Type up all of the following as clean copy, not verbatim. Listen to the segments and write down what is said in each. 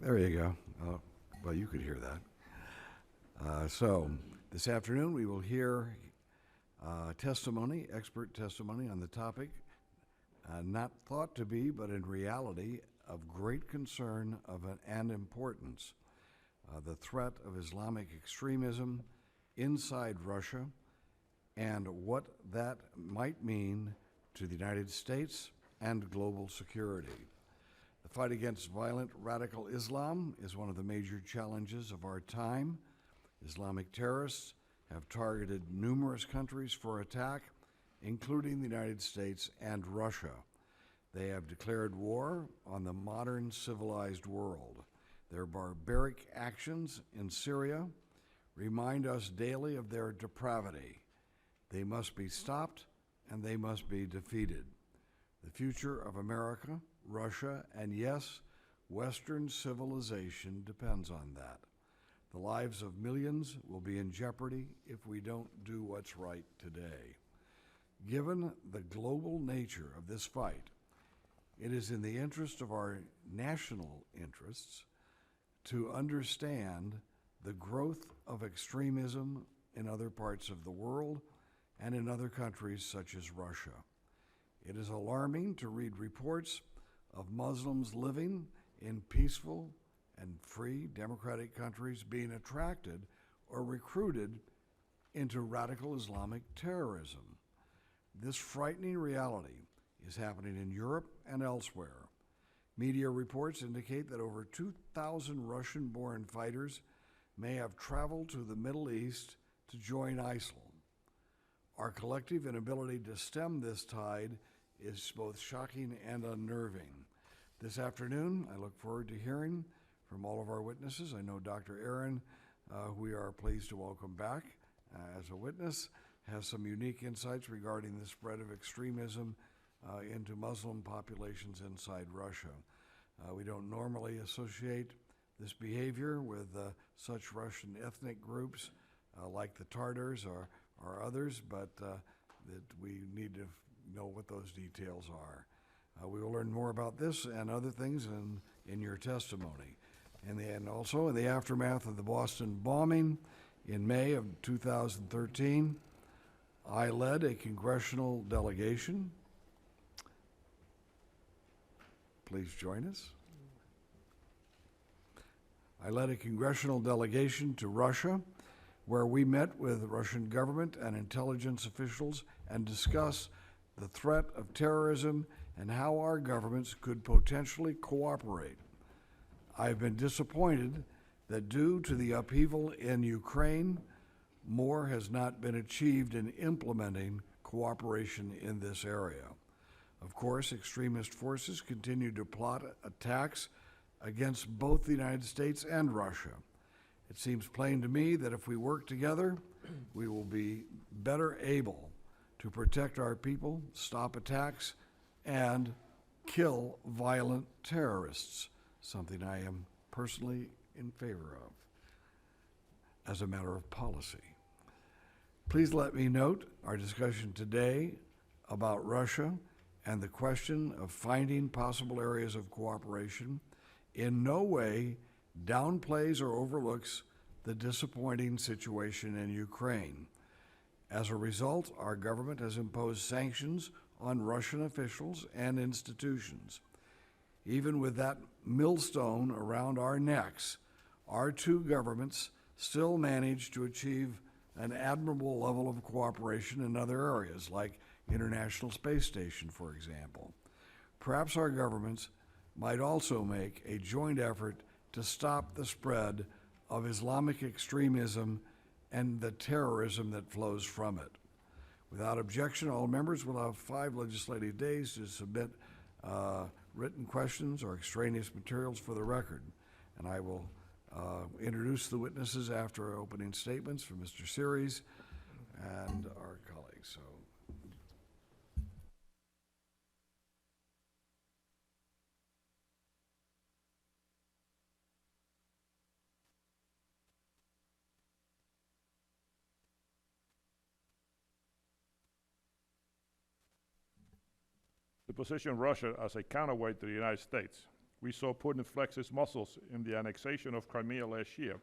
There you go. Well, you could hear that. So this afternoon we will hear testimony, expert testimony on the topic, not thought to be, but in reality, of great concern and importance, the threat of Islamic extremism inside Russia and what that might mean to the United States and global security. The fight against violent radical Islam is one of the major challenges of our time. Islamic terrorists have targeted numerous countries for attack, including the United States and Russia. They have declared war on the modern civilized world. Their barbaric actions in Syria remind us daily of their depravity. They must be stopped and they must be defeated. The future of America, Russia, and yes, Western civilization depends on that. The lives of millions will be in jeopardy if we don't do what's right today. Given the global nature of this fight, it is in the interest of our national interests to understand the growth of extremism in other parts of the world and in other countries such as Russia. It is alarming to read reports of Muslims living in peaceful and free democratic countries being attracted or recruited into radical Islamic terrorism. This frightening reality is happening in Europe and elsewhere. Media reports indicate that over 2,000 Russian-born fighters may have traveled to the Middle East to join ISIL. Our collective inability to stem this tide is both shocking and unnerving. This afternoon, I look forward to hearing from all of our witnesses. I know Dr. Aaron, who we are pleased to welcome back as a witness, has some unique insights regarding the spread of extremism into Muslim populations inside Russia. We don't normally associate this behavior with such Russian ethnic groups like the Tatars or others, but that we need to know what those details are. We will learn more about this and other things in your testimony. And also in the aftermath of the Boston bombing in May of 2013, I led a congressional delegation. Please join us. I led a congressional delegation to Russia, where we met with the Russian government and intelligence officials and discussed the threat of terrorism and how our governments could potentially cooperate. I've been disappointed that due to the upheaval in Ukraine, more has not been achieved in implementing cooperation in this area. Of course, extremist forces continue to plot attacks against both the United States and Russia. It seems plain to me that if we work together, we will be better able to protect our people, stop attacks, and kill violent terrorists, something I am personally in favor of as a matter of policy. Please let me note our discussion today about Russia and the question of finding possible areas of cooperation in no way downplays or overlooks the disappointing situation in Ukraine. As a result, our government has imposed sanctions on Russian officials and institutions. Even with that millstone around our necks, our two governments still managed to achieve an admirable level of cooperation in other areas, like International Space Station, for example. Perhaps our governments might also make a joint effort to stop the spread of Islamic extremism and the terrorism that flows from it. Without objection, all members will have 5 legislative days to submit written questions or extraneous materials for the record. And I will introduce the witnesses after opening statements from Mr. Series and our colleagues. So. To position Russia as a counterweight to the United States. We saw Putin flex his muscles in the annexation of Crimea last year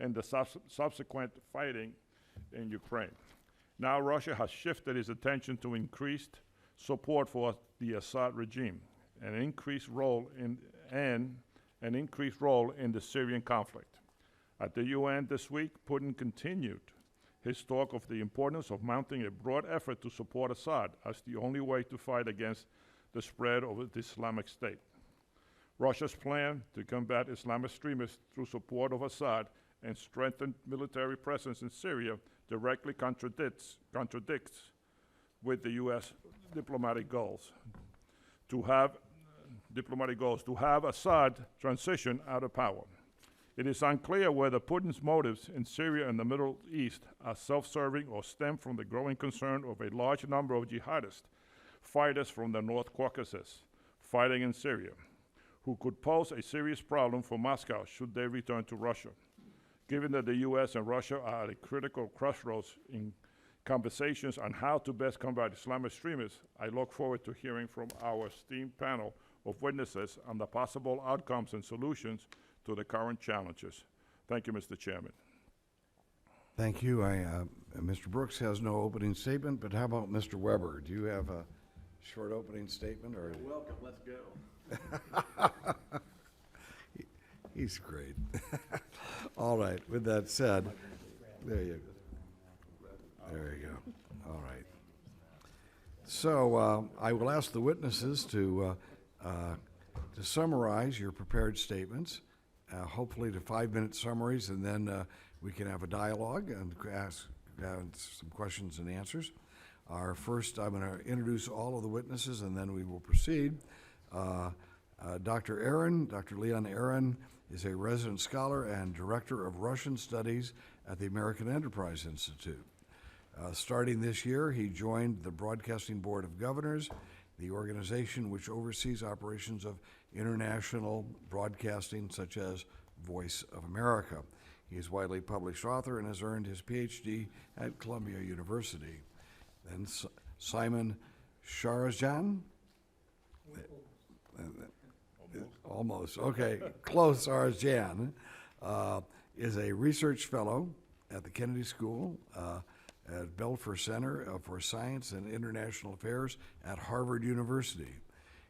and the subsequent fighting in Ukraine. Now Russia has shifted its attention to increased support for the Assad regime, an increased role in the Syrian conflict. At the UN this week, Putin continued his talk of the importance of mounting a broad effort to support Assad as the only way to fight against the spread of the Islamic State. Russia's plan to combat Islamist extremists through support of Assad and strengthen military presence in Syria directly contradicts with the U.S. diplomatic goals to have Assad transition out of power. It is unclear whether Putin's motives in Syria and the Middle East are self-serving or stem from the growing concern of a large number of jihadist fighters from the North Caucasus fighting in Syria, who could pose a serious problem for Moscow should they return to Russia. Given that the U.S. and Russia are at a critical crossroads in conversations on how to best combat Islamic extremists, I look forward to hearing from our esteemed panel of witnesses on the possible outcomes and solutions to the current challenges. Thank you, Mr. Chairman. Thank you. Mr. Brooks has no opening statement, but how about Mr. Weber? Do you have a short opening statement? Or welcome, let's go. He's great. All right, with that said, there you go. All right. So I will ask the witnesses to summarize your prepared statements, hopefully to 5-minute summaries, and then we can have a dialogue and ask some questions and answers. First, I'm going to introduce all of the witnesses, and then we will proceed. Dr. Leon Aaron, is a resident scholar and director of Russian Studies at the American Enterprise Institute. Starting this year, he joined the Broadcasting Board of Governors, the organization which oversees operations of international broadcasting such as Voice of America. He is a widely published author and has earned his PhD at Columbia University. Then Simon Sharazjan. Almost. Okay. Close. Sharazjan is a research fellow at the Kennedy School at Belfer Center for Science and International Affairs at Harvard University.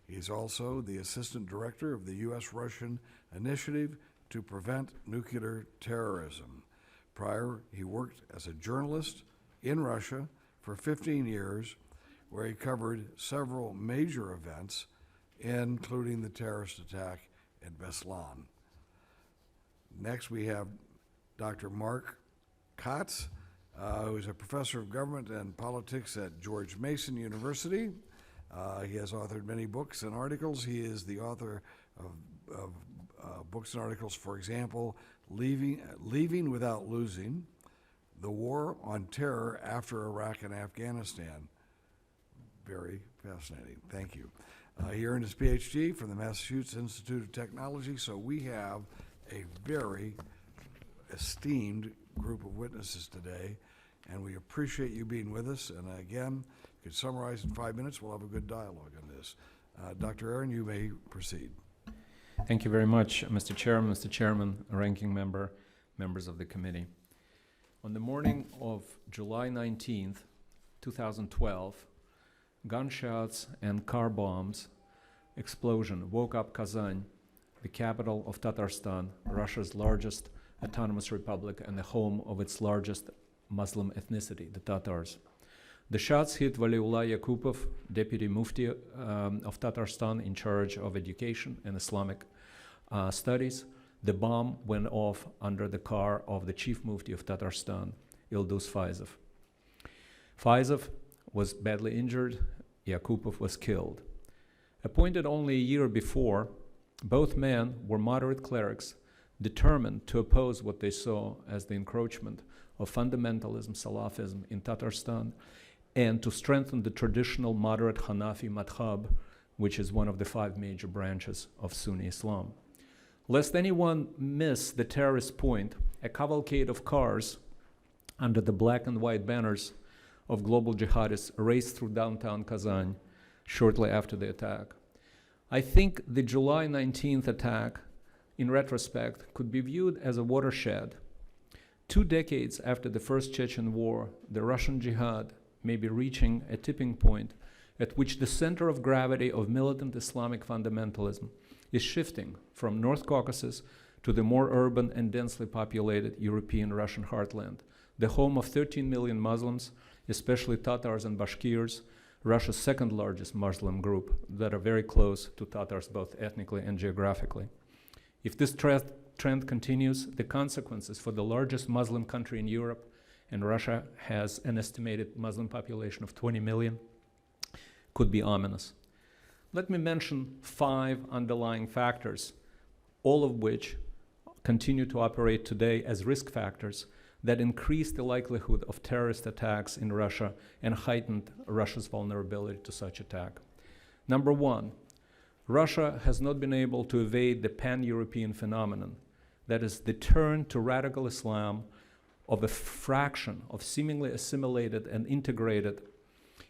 He's also the assistant director of the U.S. Russian Initiative to Prevent Nuclear Terrorism. Prior, he worked as a journalist in Russia for 15 years, where he covered several major events, including the terrorist attack at Beslan. Next, we have Dr. Mark Kotz, who is a professor of government and politics at George Mason University. He has authored many books and articles. He is the author of books and articles, for example, Leaving Without Losing, The War on Terror After Iraq and Afghanistan. Very fascinating. Thank you. He earned his PhD from the Massachusetts Institute of Technology, so we have a very esteemed group of witnesses today, and we appreciate you being with us. And again, you can summarize in 5 minutes. We'll have a good dialogue on this. Dr. Aaron, you may proceed. Thank you very much, Mr. Chairman, ranking member, members of the committee. On the morning of July 19th, 2012, gunshots and car bombs explosion woke up Kazan, the capital of Tatarstan, Russia's largest autonomous republic and the home of its largest Muslim ethnicity, the Tatars. The shots hit Valiullah Yakupov, deputy mufti of Tatarstan in charge of education and Islamic studies. The bomb went off under the car of the chief mufti of Tatarstan, Ildus Fayzov. Fayzov was badly injured. Yakupov was killed. Appointed only a year before, both men were moderate clerics determined to oppose what they saw as the encroachment of fundamentalism, Salafism in Tatarstan, and to strengthen the traditional moderate Hanafi madhab, which is one of the 5 major branches of Sunni Islam. Lest anyone miss the terrorist point, a cavalcade of cars under the black and white banners of global jihadists raced through downtown Kazan shortly after the attack. I think the July 19th attack, in retrospect, could be viewed as a watershed. 2 decades after the First Chechen War, the Russian jihad may be reaching a tipping point at which the center of gravity of militant Islamic fundamentalism is shifting from North Caucasus to the more urban and densely populated European Russian heartland, the home of 13 million Muslims, especially Tatars and Bashkirs, Russia's second largest Muslim group that are very close to Tatars both ethnically and geographically. If this trend continues, the consequences for the largest Muslim country in Europe, and Russia has an estimated Muslim population of 20 million, could be ominous. Let me mention 5 underlying factors, all of which continue to operate today as risk factors that increase the likelihood of terrorist attacks in Russia and heightened Russia's vulnerability to such attack. Number 1, Russia has not been able to evade the pan-European phenomenon, that is the turn to radical Islam of a fraction of seemingly assimilated and integrated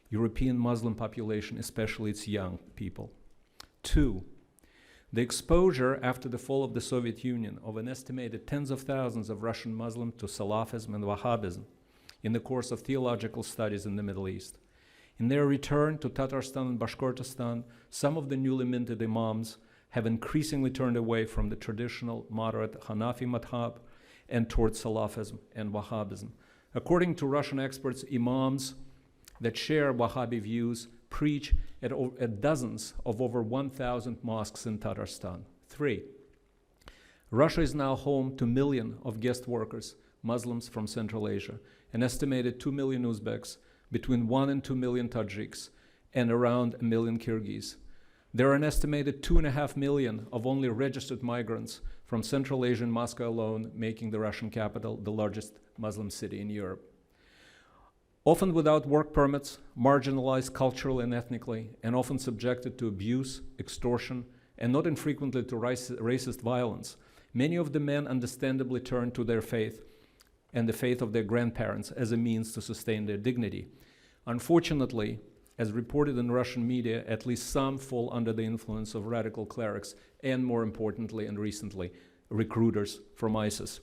European Muslim population, especially its young people. 2, the exposure after the fall of the Soviet Union of an estimated tens of thousands of Russian Muslims to Salafism and Wahhabism in the course of theological studies in the Middle East. In their return to Tatarstan and Bashkortostan, some of the newly minted imams have increasingly turned away from the traditional moderate Hanafi madhab and towards Salafism and Wahhabism. According to Russian experts, imams that share Wahhabi views preach at dozens of over 1,000 mosques in Tatarstan. 3, Russia is now home to millions of guest workers, Muslims from Central Asia, an estimated 2 million Uzbeks, between 1 and 2 million Tajiks, and around 1 million Kyrgyz. There are an estimated 2.5 million of only registered migrants from Central Asia and Moscow alone, making the Russian capital the largest Muslim city in Europe. Often without work permits, marginalized culturally and ethnically, and often subjected to abuse, extortion, and not infrequently to racist violence, many of the men understandably turn to their faith and the faith of their grandparents as a means to sustain their dignity. Unfortunately, as reported in Russian media, at least some fall under the influence of radical clerics and, more importantly and recently, recruiters from ISIS.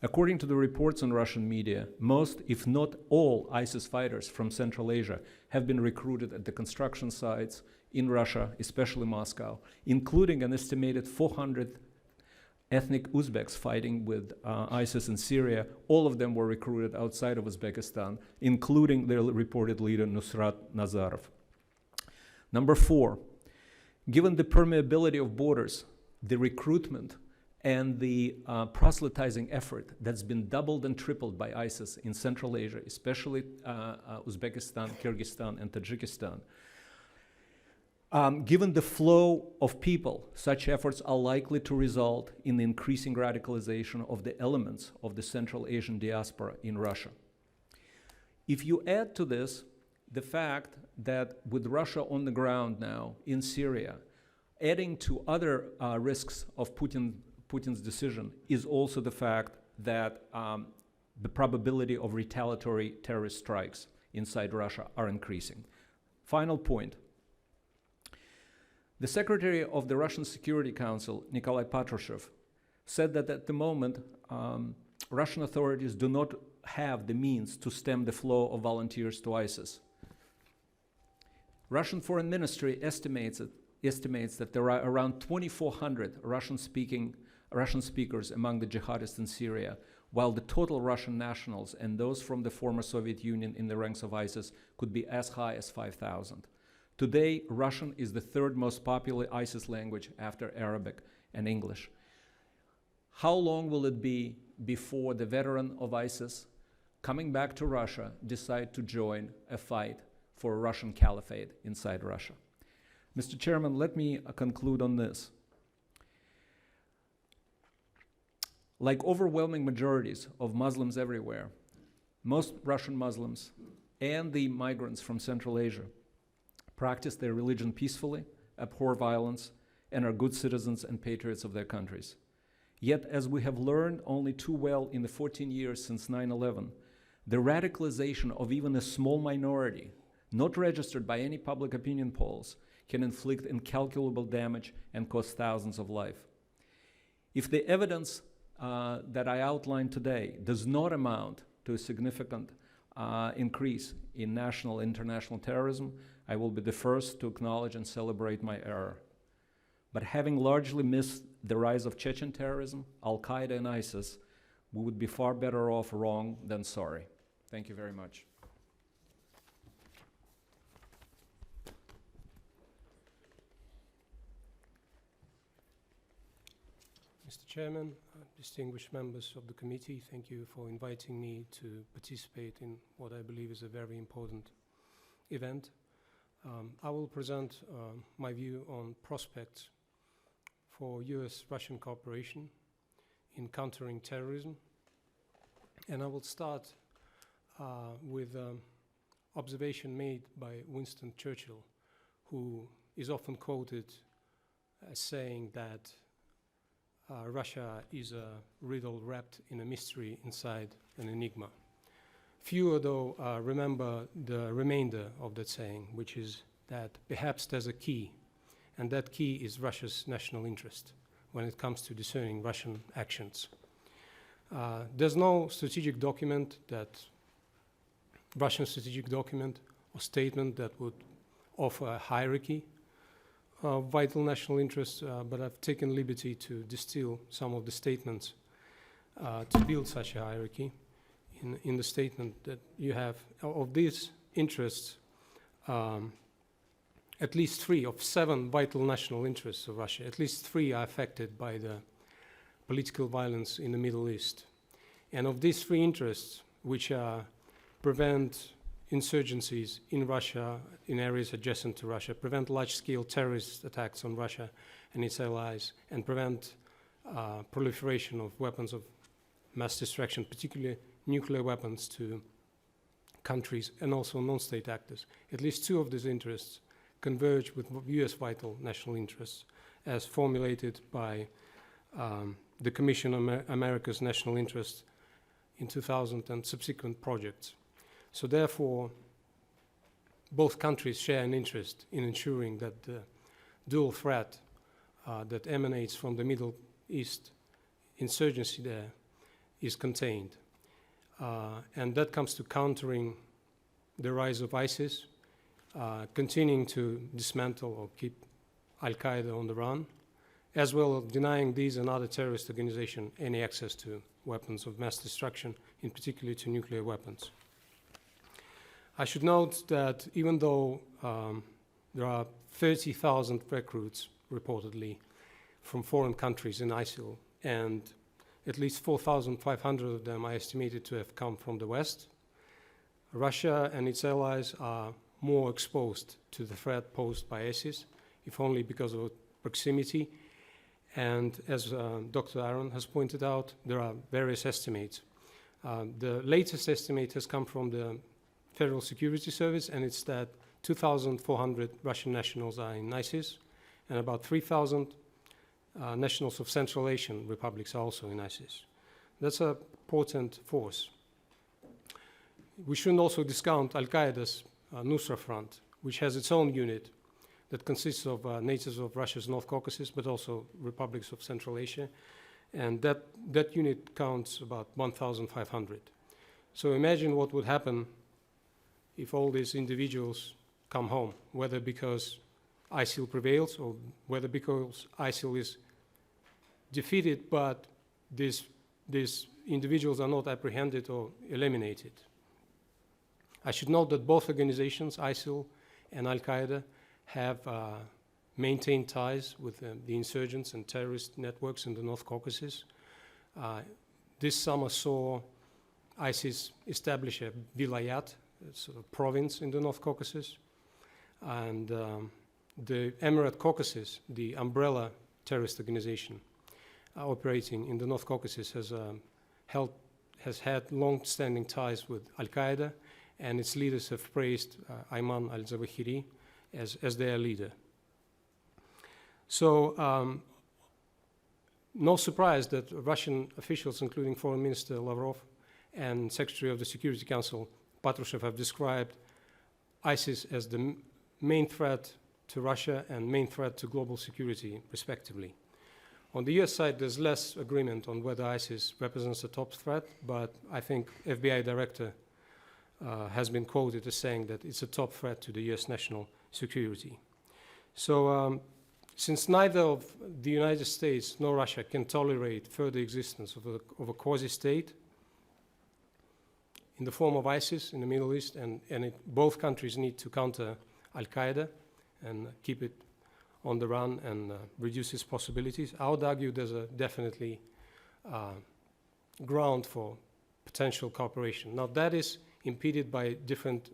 According to the reports in Russian media, most, if not all, ISIS fighters from Central Asia have been recruited at the construction sites in Russia, especially Moscow, including an estimated 400 ethnic Uzbeks fighting with ISIS in Syria. All of them were recruited outside of Uzbekistan, including their reported leader, Nusrat Nazarov. Number 4, given the permeability of borders, the recruitment and the proselytizing effort that's been doubled and tripled by ISIS in Central Asia, especially Uzbekistan, Kyrgyzstan, and Tajikistan. Given the flow of people, such efforts are likely to result in the increasing radicalization of the elements of the Central Asian diaspora in Russia. If you add to this the fact that with Russia on the ground now in Syria, adding to other risks of Putin's decision is also the fact that the probability of retaliatory terrorist strikes inside Russia are increasing. Final point. The Secretary of the Russian Security Council, Nikolai Patrushev, said that at the moment, Russian authorities do not have the means to stem the flow of volunteers to ISIS. Russian Foreign Ministry estimates that there are around 2,400 Russian speakers among the jihadists in Syria, while the total Russian nationals and those from the former Soviet Union in the ranks of ISIS could be as high as 5,000. Today, Russian is the 3rd most popular ISIS language after Arabic and English. How long will it be before the veteran of ISIS coming back to Russia decide to join a fight for a Russian caliphate inside Russia? Mr. Chairman, let me conclude on this. Like overwhelming majorities of Muslims everywhere, most Russian Muslims and the migrants from Central Asia practice their religion peacefully, abhor violence, and are good citizens and patriots of their countries. Yet, as we have learned only too well in the 14 years since 9/11, the radicalization of even a small minority, not registered by any public opinion polls, can inflict incalculable damage and cost thousands of lives. If the evidence that I outlined today does not amount to a significant increase in national and international terrorism, I will be the first to acknowledge and celebrate my error. But having largely missed the rise of Chechen terrorism, Al-Qaeda and ISIS, we would be far better off wrong than sorry. Thank you very much. Mr. Chairman, distinguished members of the committee, thank you for inviting me to participate in what I believe is a very important event. I will present my view on prospects for U.S. Russian cooperation in countering terrorism. And I will start with an observation made by Winston Churchill, who is often quoted as saying that Russia is a riddle wrapped in a mystery inside an enigma. Fewer, though, remember the remainder of that saying, which is that perhaps there's a key, and that key is Russia's national interest when it comes to discerning Russian actions. There's no strategic document Russian strategic document or statement that would offer a hierarchy of vital national interests, but I've taken liberty to distill some of the statements to build such a hierarchy. In the statement that you have of these interests, at least 3 of 7 vital national interests of Russia, at least 3 are affected by the political violence in the Middle East. And of these 3 interests, which prevent insurgencies in Russia, in areas adjacent to Russia, prevent large-scale terrorist attacks on Russia and its allies, and prevent proliferation of weapons of mass destruction, particularly nuclear weapons to countries and also non-state actors. At least 2 of these interests converge with U.S. vital national interests as formulated by the Commission on America's National Interest in 2000 and subsequent projects. So therefore, both countries share an interest in ensuring that the dual threat that emanates from the Middle East insurgency there is contained. And that comes to countering the rise of ISIS, continuing to dismantle or keep Al-Qaeda on the run, as well as denying these and other terrorist organizations any access to weapons of mass destruction, in particular to nuclear weapons. I should note that even though there are 30,000 recruits reportedly from foreign countries in ISIL, and at least 4,500 of them are estimated to have come from the West, Russia and its allies are more exposed to the threat posed by ISIS, if only because of proximity. And as Dr. Aaron has pointed out, there are various estimates. The latest estimate has come from the Federal Security Service, and it's that 2,400 Russian nationals are in ISIS, and about 3,000 nationals of Central Asian republics are also in ISIS. That's a potent force. We shouldn't also discount Al-Qaeda's Nusra Front, which has its own unit that consists of natives of Russia's North Caucasus, but also republics of Central Asia. And that unit counts about 1,500. So imagine what would happen if all these individuals come home, whether because ISIL prevails or whether because ISIL is defeated, but these individuals are not apprehended or eliminated. I should note that both organizations, ISIL and Al-Qaeda, have maintained ties with the insurgents and terrorist networks in the North Caucasus. This summer saw ISIS establish a vilayat, a sort of province in the North Caucasus, and the Emirate Caucasus, the umbrella terrorist organization operating in the North Caucasus, has had long-standing ties with Al-Qaeda, and its leaders have praised Ayman al-Zawahiri as their leader. So no surprise that Russian officials, including Foreign Minister Lavrov and Secretary of the Security Council Patrushev, have described ISIS as the main threat to Russia and main threat to global security, respectively. On the US side, there's less agreement on whether ISIS represents a top threat, but I think FBI director has been quoted as saying that it's a top threat to the US national security. So since neither of the United States nor Russia can tolerate further existence of a quasi-state in the form of ISIS in the Middle East, and both countries need to counter Al-Qaeda and keep it on the run and reduce its possibilities, I would argue there's a definitely ground for potential cooperation. Now that is impeded by different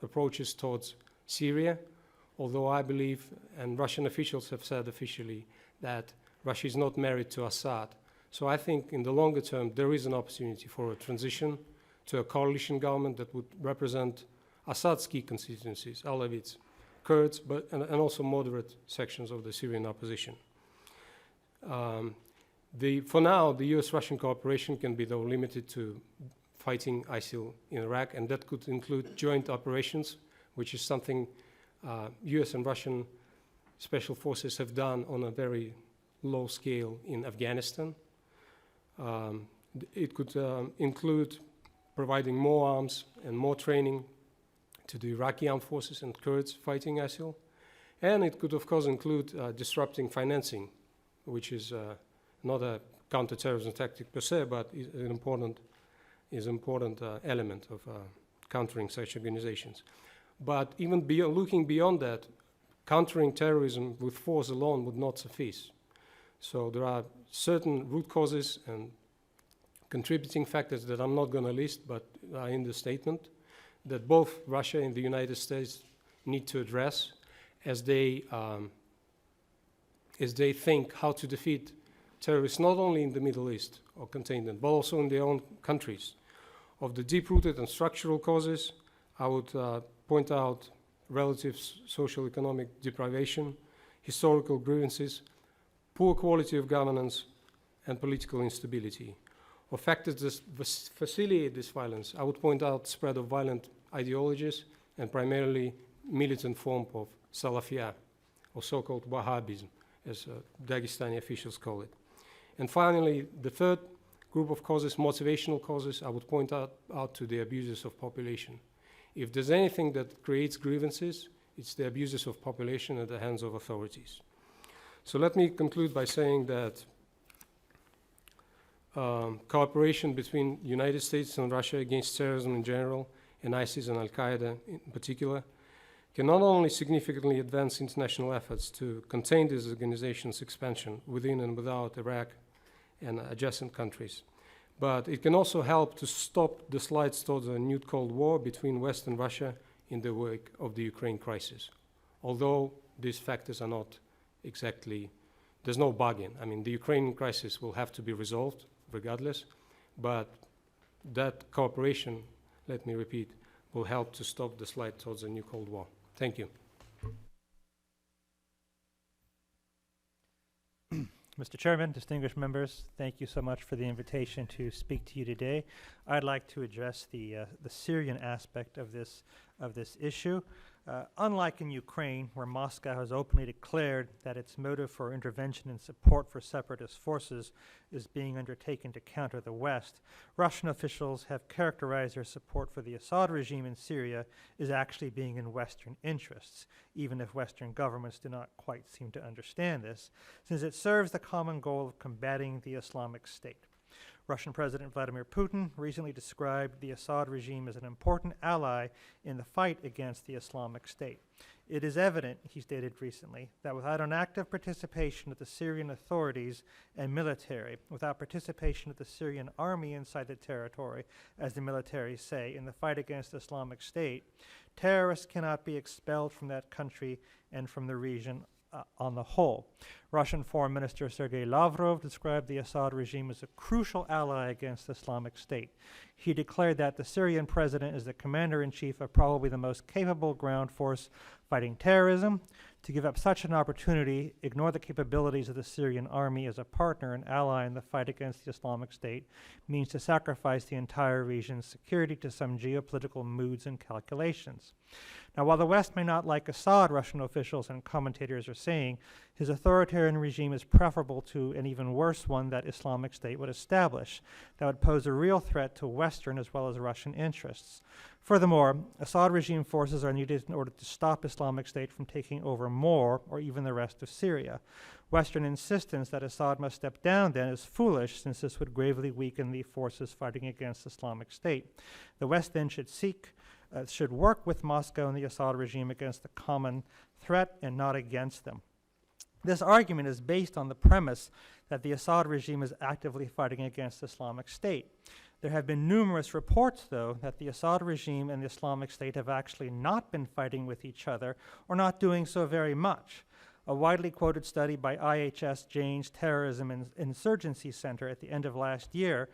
approaches towards Syria, although I believe, and Russian officials have said officially, that Russia is not married to Assad. So I think in the longer term, there is an opportunity for a transition to a coalition government that would represent Assad's key constituencies, Alawites, Kurds, and also moderate sections of the Syrian opposition. For now, the U.S. Russian cooperation can be, though, limited to fighting ISIL in Iraq, and that could include joint operations, which is something U.S. and Russian special forces have done on a very low scale in Afghanistan. It could include providing more arms and more training to the Iraqi armed forces and Kurds fighting ISIL. And it could, of course, include disrupting financing, which is not a counterterrorism tactic per se, but is an important element of countering such organizations. But even looking beyond that, countering terrorism with force alone would not suffice. So there are certain root causes and contributing factors that I'm not going to list, but are in the statement, that both Russia and the United States need to address as they think how to defeat terrorists, not only in the Middle East or contain them, but also in their own countries. Of the deep-rooted and structural causes, I would point out relative social-economic deprivation, historical grievances, poor quality of governance, and political instability. Of factors that facilitate this violence, I would point out spread of violent ideologies and primarily militant form of Salafiyah, or so-called Wahhabism, as Dagestani officials call it. And finally, the third group of causes, motivational causes, I would point out to the abuses of population. If there's anything that creates grievances, it's the abuses of population at the hands of authorities. So let me conclude by saying that cooperation between the United States and Russia against terrorism in general, and ISIS and Al-Qaeda in particular, can not only significantly advance international efforts to contain these organizations' expansion within and without Iraq and adjacent countries, but it can also help to stop the slides towards a new Cold War between West and Russia in the wake of the Ukraine crisis. Although these factors are not exactly, there's no bargain. I mean, the Ukrainian crisis will have to be resolved regardless, but that cooperation, let me repeat, will help to stop the slide towards a new Cold War. Thank you. Mr. Chairman, distinguished members, thank you so much for the invitation to speak to you today. I'd like to address the Syrian aspect of this issue. Unlike in Ukraine, where Moscow has openly declared that its motive for intervention and support for separatist forces is being undertaken to counter the West, Russian officials have characterized their support for the Assad regime in Syria as actually being in Western interests, even if Western governments do not quite seem to understand this, since it serves the common goal of combating the Islamic State. Russian President Vladimir Putin recently described the Assad regime as an important ally in the fight against the Islamic State. It is evident, he stated recently, that without an active participation of the Syrian authorities and military, without participation of the Syrian army inside the territory, as the military say, in the fight against the Islamic State, terrorists cannot be expelled from that country and from the region on the whole. Russian Foreign Minister Sergei Lavrov described the Assad regime as a crucial ally against Islamic State. He declared that the Syrian president is the commander-in-chief of probably the most capable ground force fighting terrorism. To give up such an opportunity, ignore the capabilities of the Syrian army as a partner and ally in the fight against the Islamic State, means to sacrifice the entire region's security to some geopolitical moods and calculations. Now, while the West may not like Assad, Russian officials and commentators are saying, his authoritarian regime is preferable to an even worse one that Islamic State would establish, that would pose a real threat to Western as well as Russian interests. Furthermore, Assad regime forces are needed in order to stop Islamic State from taking over more or even the rest of Syria. Western insistence that Assad must step down then is foolish, since this would gravely weaken the forces fighting against Islamic State. The West then should work with Moscow and the Assad regime against the common threat and not against them. This argument is based on the premise that the Assad regime is actively fighting against Islamic State. There have been numerous reports, though, that the Assad regime and the Islamic State have actually not been fighting with each other, or not doing so very much. A widely quoted study by IHS Jane's Terrorism and Insurgency Center at the end of last year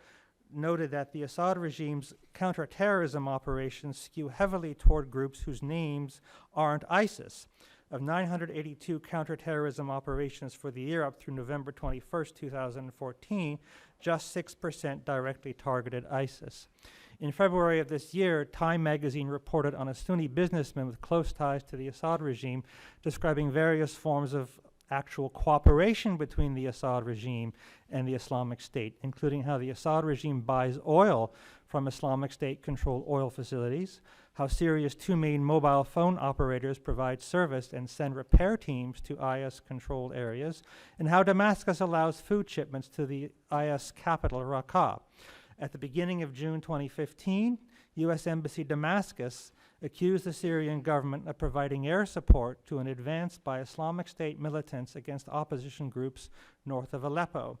noted that the Assad regime's counterterrorism operations skew heavily toward groups whose names aren't ISIS. Of 982 counterterrorism operations for the year up through November 21st, 2014, just 6% directly targeted ISIS. In February of this year, Time magazine reported on a Sunni businessman with close ties to the Assad regime, describing various forms of actual cooperation between the Assad regime and the Islamic State, including how the Assad regime buys oil from Islamic State-controlled oil facilities, how Syria's two main mobile phone operators provide service and send repair teams to IS-controlled areas, and how Damascus allows food shipments to the IS capital, Raqqa. At the beginning of June 2015, U.S. Embassy Damascus accused the Syrian government of providing air support to an advance by Islamic State militants against opposition groups north of Aleppo.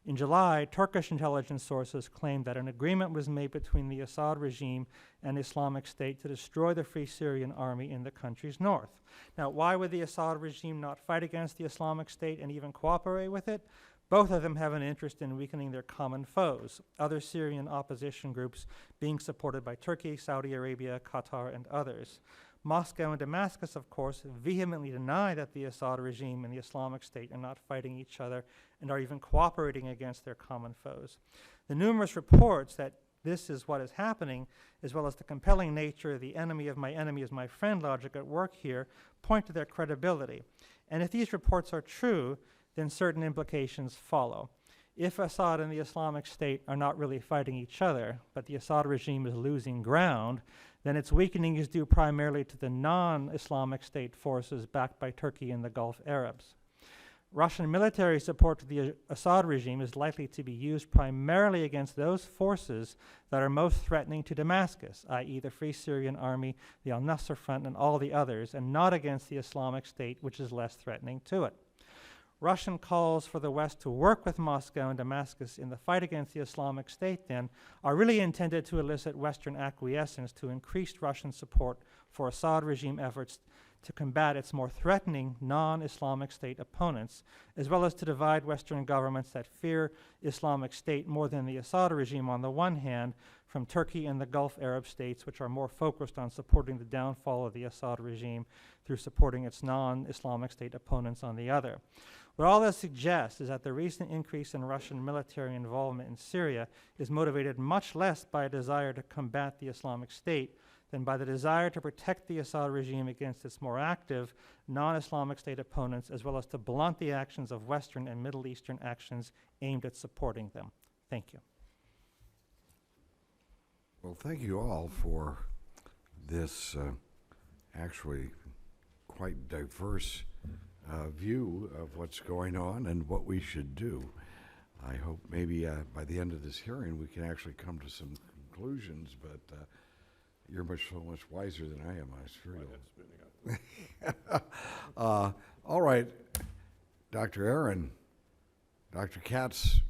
In July, Turkish intelligence sources claimed that an agreement was made between the Assad regime and Islamic State to destroy the Free Syrian Army in the country's north. Now, why would the Assad regime not fight against the Islamic State and even cooperate with it? Both of them have an interest in weakening their common foes, other Syrian opposition groups being supported by Turkey, Saudi Arabia, Qatar, and others. Moscow and Damascus, of course, vehemently deny that the Assad regime and the Islamic State are not fighting each other and are even cooperating against their common foes. The numerous reports that this is what is happening, as well as the compelling nature of the enemy of my enemy is my friend logic at work here, point to their credibility. And if these reports are true, then certain implications follow. If Assad and the Islamic State are not really fighting each other, but the Assad regime is losing ground, then its weakening is due primarily to the non-Islamic State forces backed by Turkey and the Gulf Arabs. Russian military support to the Assad regime is likely to be used primarily against those forces that are most threatening to Damascus, i.e. the Free Syrian Army, the al-Nusra Front, and all the others, and not against the Islamic State, which is less threatening to it. Russian calls for the West to work with Moscow and Damascus in the fight against the Islamic State, then, are really intended to elicit Western acquiescence to increased Russian support for Assad regime efforts to combat its more threatening non-Islamic State opponents, as well as to divide Western governments that fear Islamic State more than the Assad regime on the one hand, from Turkey and the Gulf Arab states, which are more focused on supporting the downfall of the Assad regime through supporting its non-Islamic State opponents on the other. What all this suggests is that the recent increase in Russian military involvement in Syria is motivated much less by a desire to combat the Islamic State than by the desire to protect the Assad regime against its more active non-Islamic State opponents, as well as to blunt the actions of Western and Middle Eastern actions aimed at supporting them. Thank you. Well, thank you all for this actually quite diverse view of what's going on and what we should do. I hope maybe by the end of this hearing we can actually come to some conclusions, but you're so much wiser than I am, I feel. All right, Dr. Aaron, Dr. Katz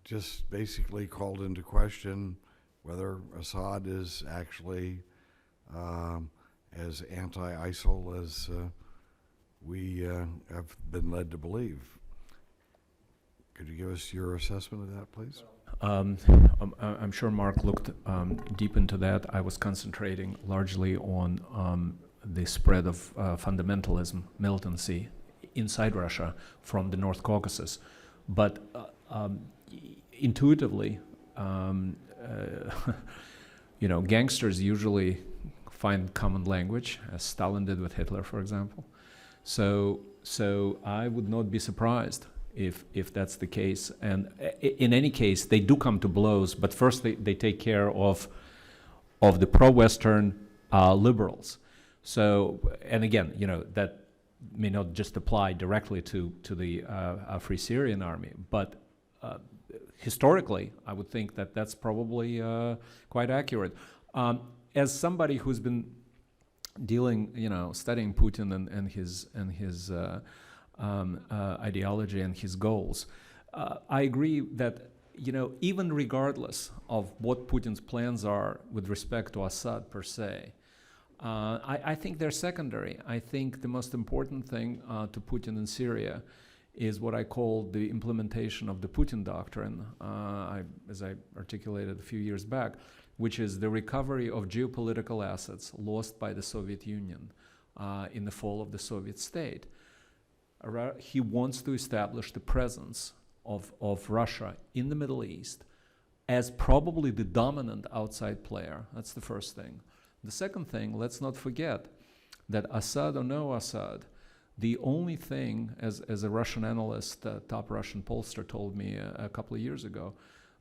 just basically called into question whether Assad is actually as anti-ISIL as we have been led to believe. Could you give us your assessment of that, please? I'm sure Mark looked deep into that. I was concentrating largely on the spread of fundamentalism, militancy inside Russia from the North Caucasus. But intuitively, gangsters usually find common language, as Stalin did with Hitler, for example. So I would not be surprised if that's the case. And in any case, they do come to blows, but first they take care of the pro-Western liberals. So, and again, that may not just apply directly to the Free Syrian Army, but historically, I would think that that's probably quite accurate. As somebody who's been dealing, studying Putin and his ideology and his goals, I agree that, even regardless of what Putin's plans are with respect to Assad per se, I think they're secondary. I think the most important thing to Putin in Syria is what I call the implementation of the Putin doctrine, as I articulated a few years back, which is the recovery of geopolitical assets lost by the Soviet Union in the fall of the Soviet state. He wants to establish the presence of Russia in the Middle East as probably the dominant outside player. That's the first thing. The second thing, let's not forget that Assad or no Assad, the only thing, as a Russian analyst, top Russian pollster told me a couple of years ago,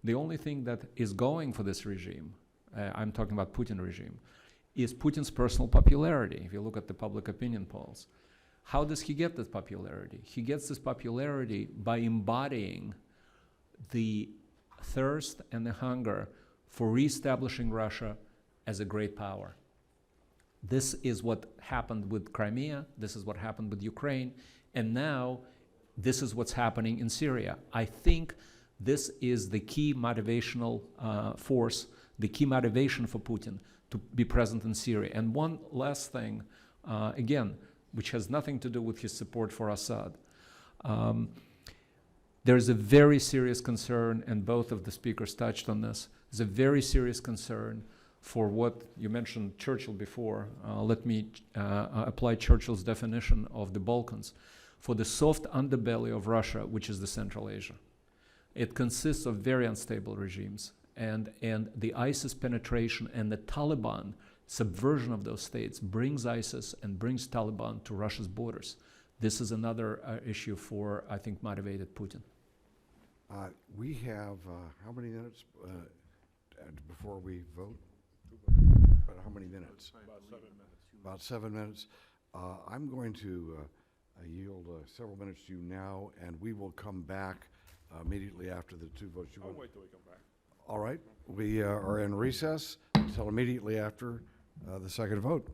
the only thing that is going for this regime, I'm talking about Putin regime, is Putin's personal popularity. If you look at the public opinion polls, how does he get this popularity? He gets this popularity by embodying the thirst and the hunger for reestablishing Russia as a great power. This is what happened with Crimea, this is what happened with Ukraine, and now this is what's happening in Syria. I think this is the key motivational force, the key motivation for Putin to be present in Syria. And one last thing, again, which has nothing to do with his support for Assad. There's a very serious concern, and both of the speakers touched on this, there's a very serious concern for what you mentioned Churchill before. Let me apply Churchill's definition of the Balkans, for the soft underbelly of Russia, which is the Central Asia. It consists of very unstable regimes, and the ISIS penetration and the Taliban subversion of those states brings ISIS and brings Taliban to Russia's borders. This is another issue for, I think, motivated Putin. We have, how many minutes before we vote? About how many minutes? About 7 minutes. About 7 minutes. I'm going to yield several minutes to you now, and we will come back immediately after the two votes. I'll wait till we come back. All right. We are in recess until immediately after the second vote.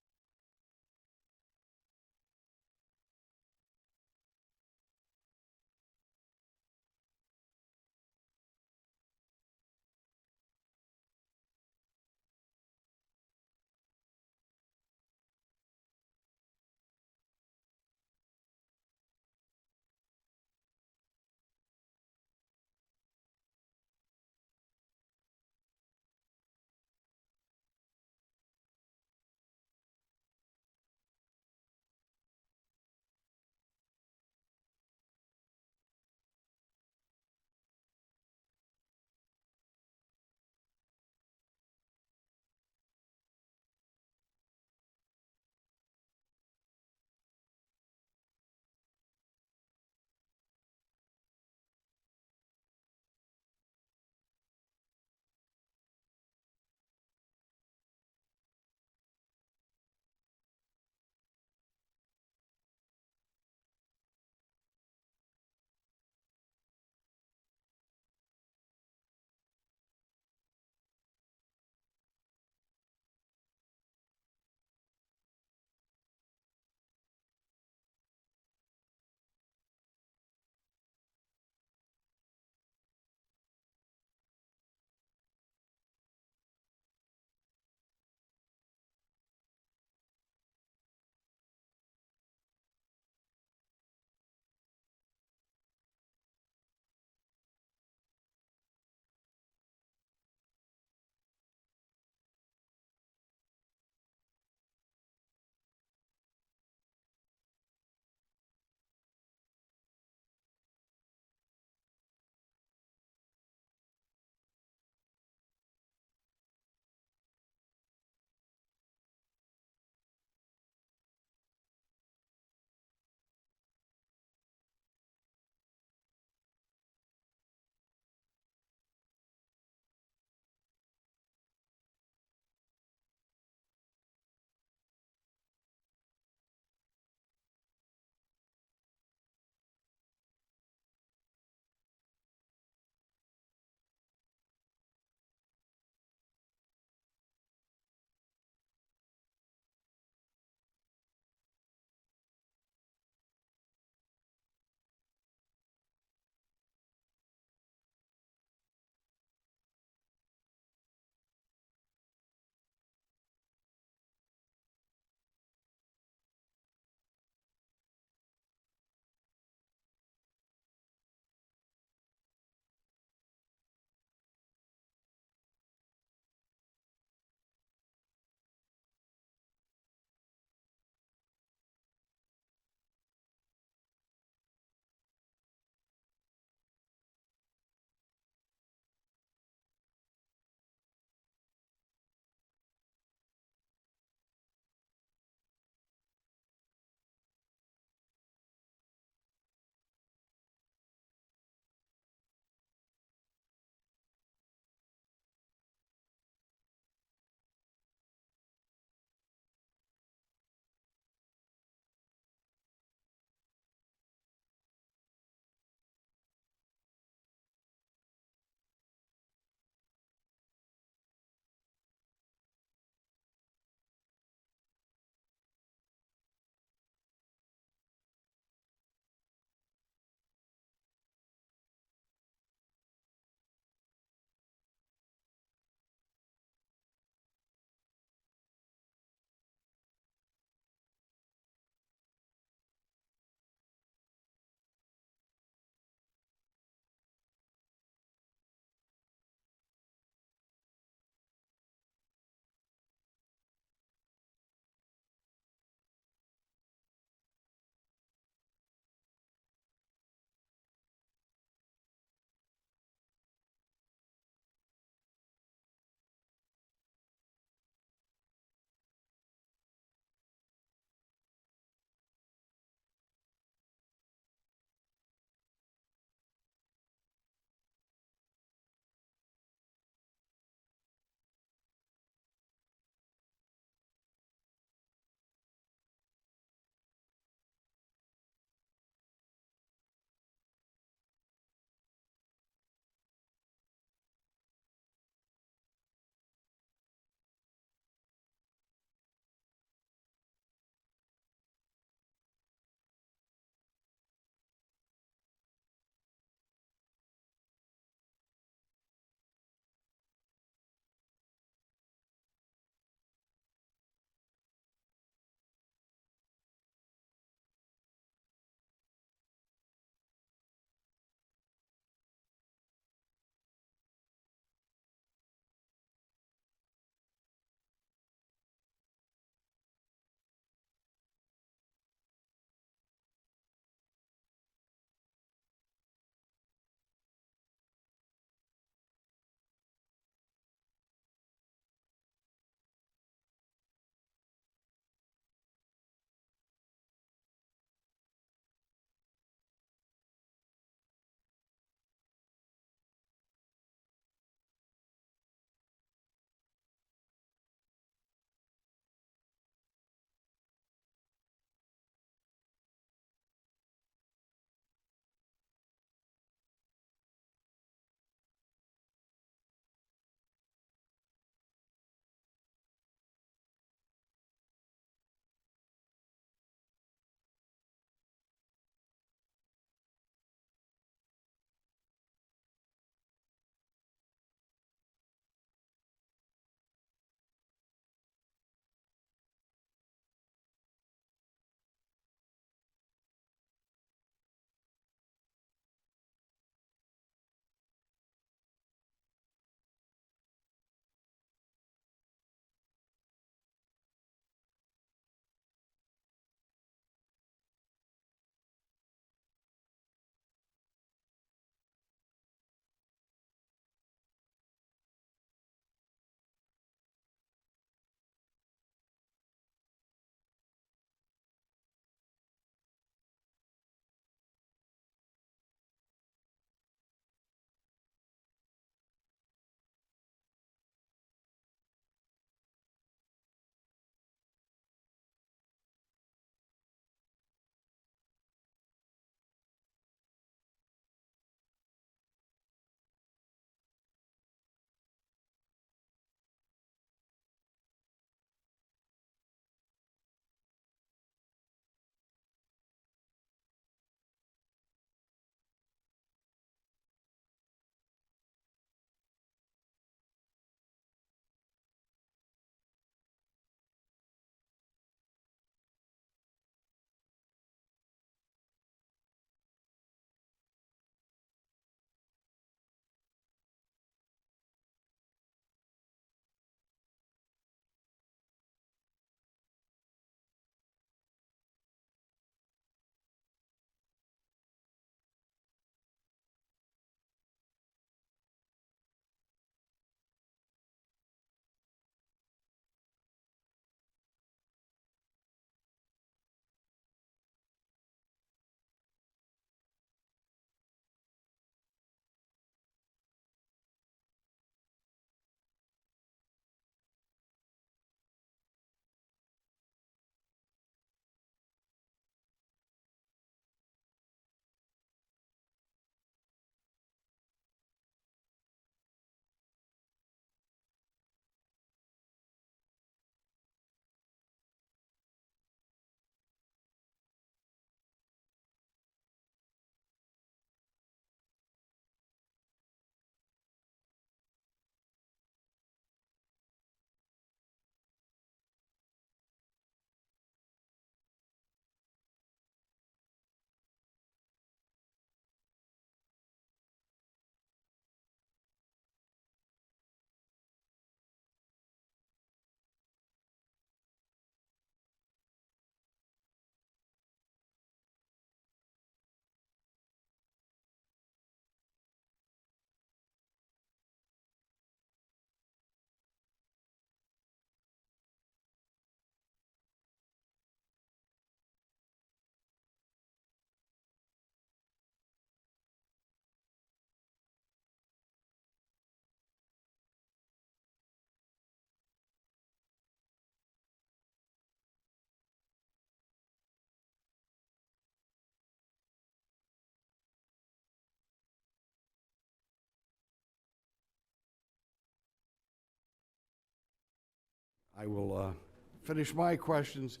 I will finish my questions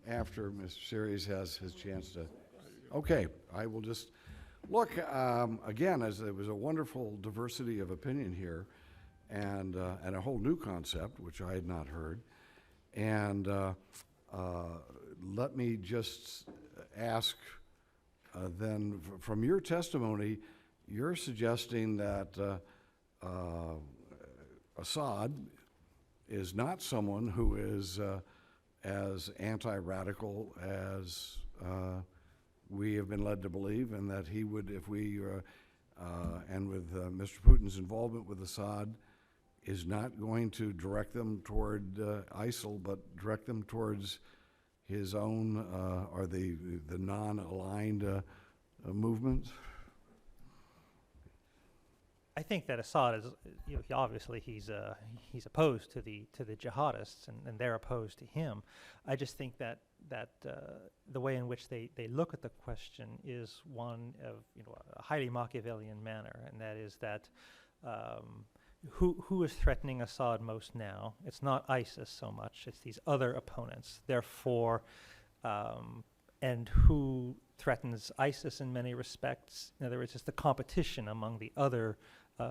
after Mr. Series has his chance to. Okay, I will just look again, as there was a wonderful diversity of opinion here, and a whole new concept which I had not heard. And let me just ask then, from your testimony, you're suggesting that Assad is not someone who is as anti-radical as we have been led to believe, and that he would, if we, and with Mr. Putin's involvement with Assad, is not going to direct them toward ISIL, but direct them towards his own, or the non-aligned movements? I think that Assad is, obviously he's opposed to the jihadists, and they're opposed to him. I just think that the way in which they look at the question is one of a highly Machiavellian manner, and that is that who is threatening Assad most now? It's not ISIS so much; it's these other opponents. Therefore, and who threatens ISIS in many respects? In other words, it's the competition among the other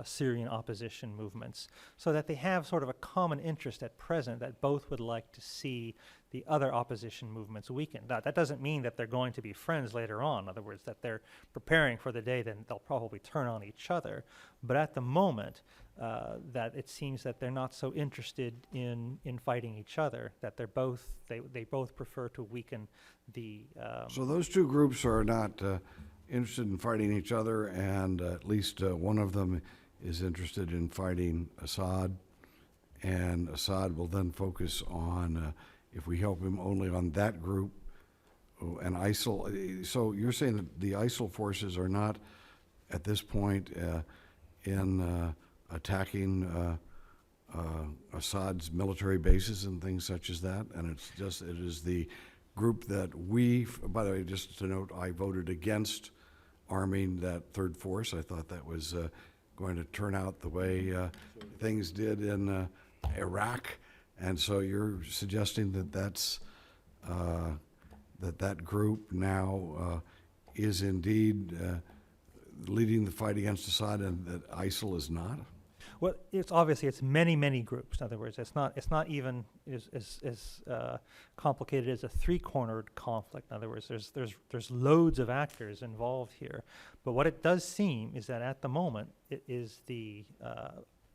Syrian opposition movements, so that they have sort of a common interest at present that both would like to see the other opposition movements weakened. Now, that doesn't mean that they're going to be friends later on. In other words, that they're preparing for the day then they'll probably turn on each other. But at the moment, that it seems that they're not so interested in fighting each other, that they both prefer to weaken the... So those two groups are not interested in fighting each other, and at least one of them is interested in fighting Assad, and Assad will then focus on, if we help him, only on that group, and ISIL. So you're saying that the ISIL forces are not, at this point, in attacking Assad's military bases and things such as that, and it is the group that we, by the way, just to note, I voted against arming that third force. I thought that was going to turn out the way things did in Iraq, and so you're suggesting that that group now is indeed leading the fight against Assad, and that ISIL is not? Well, it's many groups. In other words, it's not even as complicated as a three-cornered conflict. In other words, there's loads of actors involved here. But what it does seem is that at the moment, it is the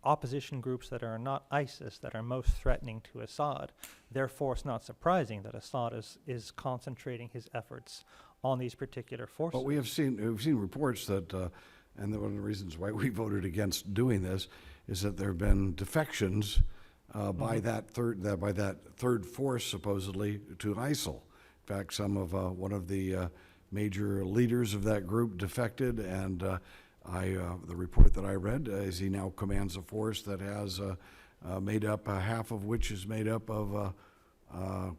opposition groups that are not ISIS that are most threatening to Assad. Therefore, it's not surprising that Assad is concentrating his efforts on these particular forces. But we've seen reports that, and one of the reasons why we voted against doing this is that there have been defections by that third force supposedly to ISIL. In fact, some of one of the major leaders of that group defected, and the report that I read is he now commands a force that has made up half of which is made up of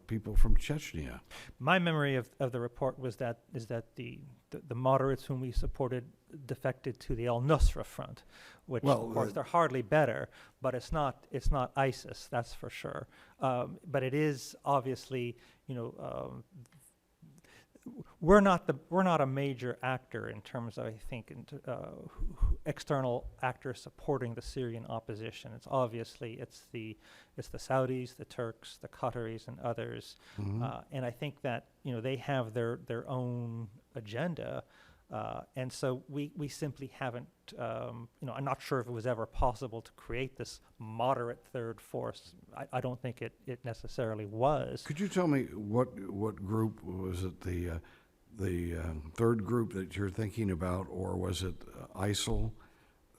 people from Chechnya. My memory of the report was that the moderates whom we supported defected to the al-Nusra front, which of course they're hardly better, but it's not ISIS, that's for sure. But it is obviously, we're not a major actor in terms of, I think, external actors supporting the Syrian opposition. It's obviously it's the Saudis, the Turks, the Qataris, and others, and I think that they have their own agenda, and so we simply haven't. I'm not sure if it was ever possible to create this moderate third force. I don't think it necessarily was. Could you tell me what group was it? The third group that you're thinking about, or was it ISIL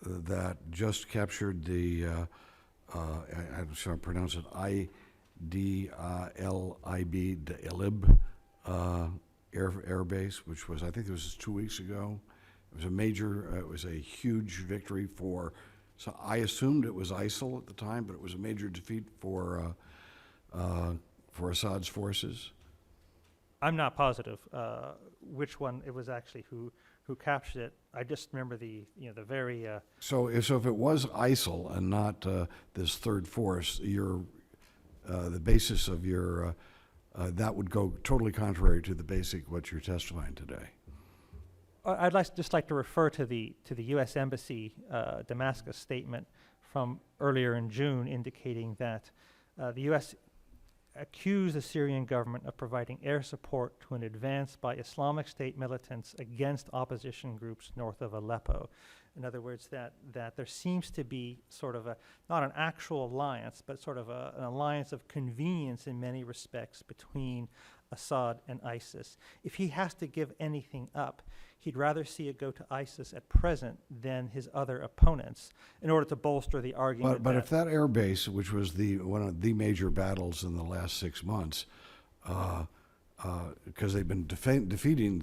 that just captured the? I'm sorry, I pronounce it IDLIB, the Ilib air base, which was, I think it was 2 weeks ago. It was a major, it was a huge victory for. So I assumed it was ISIL at the time, but it was a major defeat for Assad's forces. I'm not positive which one it was actually who captured it. I just remember the very. So if it was ISIL and not this third force, you're the basis of your, that would go totally contrary to the basic what you're testifying today. I'd just like to refer to the U.S. Embassy Damascus statement from earlier in June, indicating that the U.S. accused the Syrian government of providing air support to an advance by Islamic State militants against opposition groups north of Aleppo. In other words, that there seems to be sort of not an actual alliance, but sort of an alliance of convenience in many respects between Assad and ISIS. If he has to give anything up, he'd rather see it go to ISIS at present than his other opponents in order to bolster the argument. But if that air base, which was one of the major battles in the last 6 months, because they've been defending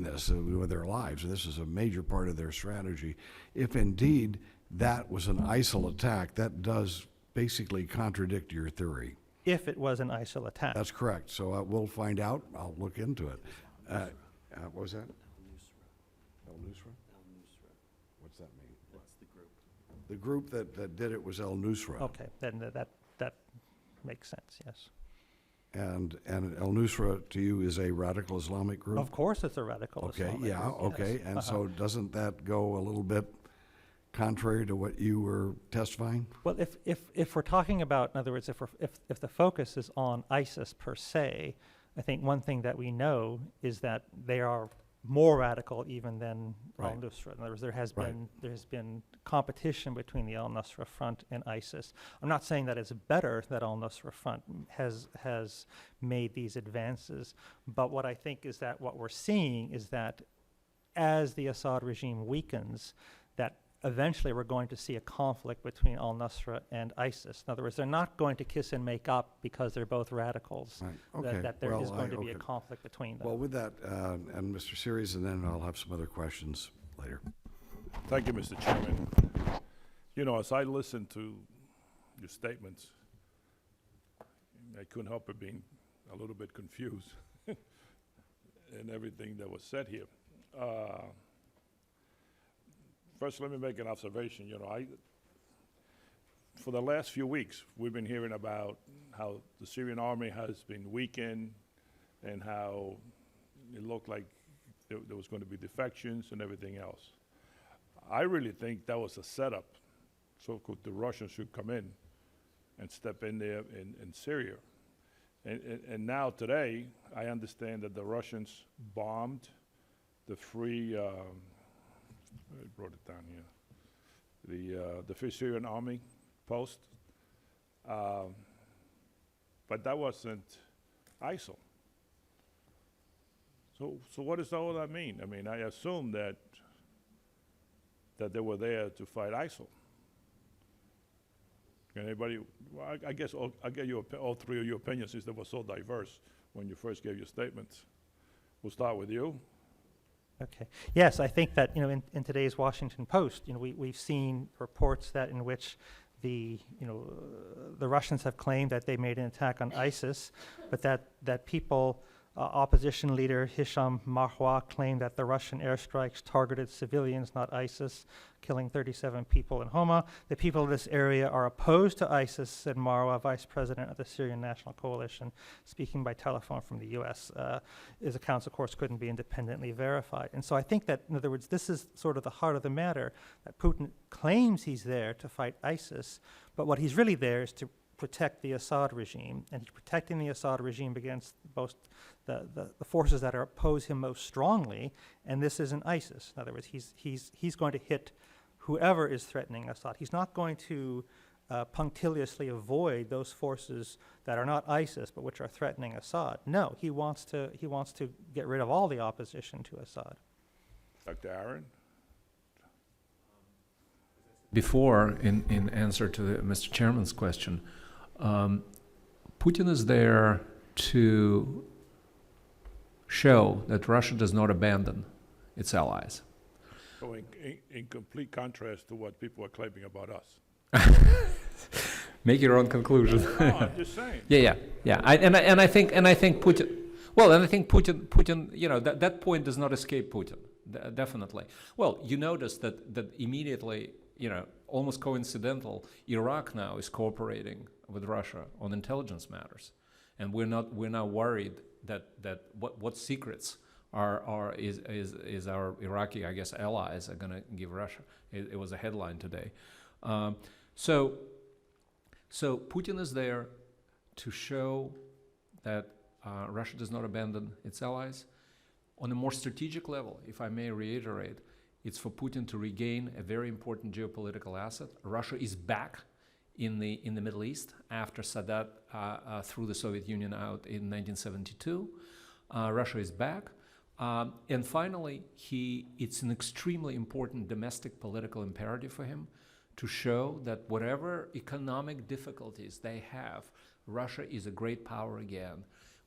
this with their lives, this is a major part of their strategy. If indeed that was an ISIL attack, that does basically contradict your theory. If it was an ISIL attack. That's correct. So we'll find out. I'll look into it. What was that? El Nusra? What's that mean? That's the group. The group that did it was El Nusra. Okay, then that makes sense, yes. And El Nusra to you is a radical Islamic group? Of course it's a radical Islamic group, okay. yes. And so doesn't that go a little bit contrary to what you were testifying? Well, if we're talking about, in other words, if the focus is on ISIS per se, I think one thing that we know is that they are more radical even than Right. al-Nusra. In other words, there has Right. been competition between the al-Nusra Front and ISIS. I'm not saying that it's better that al-Nusra Front has made these advances, but what I think is that what we're seeing is that as the Assad regime weakens, that eventually we're going to see a conflict between al-Nusra and ISIS. In other words, they're not going to kiss and make up because they're both radicals. Right. Okay. That there is Well, going to be a okay. conflict between them. Well, with that, and Mr. Series, and then I'll have some other questions later. Thank you, Mr. Chairman. You know, as I listened to your statements, I couldn't help but being a little bit confused in everything that was said here. First, let me make an observation. You know, for the last few weeks, we've been hearing about how the Syrian army has been weakened and how it looked like there was going to be defections and everything else. I really think that was a setup so the Russians should come in and step in there in Syria. And now today, I understand that the Russians bombed the free, I brought it down here, the Free Syrian Army post. But that wasn't ISIL. So what does all that mean? I mean, I assume that they were there to fight ISIL. Can anybody, well, I guess I'll get you all three of your opinions since they were so diverse when you first gave your statements. We'll start with you. Okay. Yes, I think that, you know, in today's Washington Post, you know, we've seen reports that in which the Russians have claimed that they made an attack on ISIS, but that people, opposition leader Hisham Marwa claimed that the Russian airstrikes targeted civilians, not ISIS, killing 37 people in Homa. The people of this area are opposed to ISIS, said Marwa, vice president of the Syrian National Coalition, speaking by telephone from the U.S. His accounts, of course, couldn't be independently verified. And so I think that, in other words, this is sort of the heart of the matter, that Putin claims he's there to fight ISIS, but what he's really there is to protect the Assad regime, and he's protecting the Assad regime against both the forces that oppose him most strongly, and this isn't ISIS. In other words, he's going to hit whoever is threatening Assad. He's not going to punctiliously avoid those forces that are not ISIS but which are threatening Assad. No, he wants to get rid of all the opposition to Assad. Dr. Aaron? Before, in answer to Mr. Chairman's question, Putin is there to show that Russia does not abandon its allies. So in complete contrast to what people are claiming about us. Make your own conclusion. No, I'm just saying. Yeah. I think Putin. Well, and I think Putin. You know, that point does not escape Putin. Definitely. Well, you notice that immediately almost coincidental, Iraq now is cooperating with Russia on intelligence matters, and we're not worried that what secrets is our Iraqi, I guess, allies are going to give Russia. It was a headline today. So Putin is there to show that Russia does not abandon its allies. On a more strategic level, if I may reiterate, it's for Putin to regain a very important geopolitical asset. Russia is back in the Middle East after Sadat threw the Soviet Union out in 1972. Russia is back. And finally, it's an extremely important domestic political imperative for him to show that whatever economic difficulties they have, Russia is a great power again,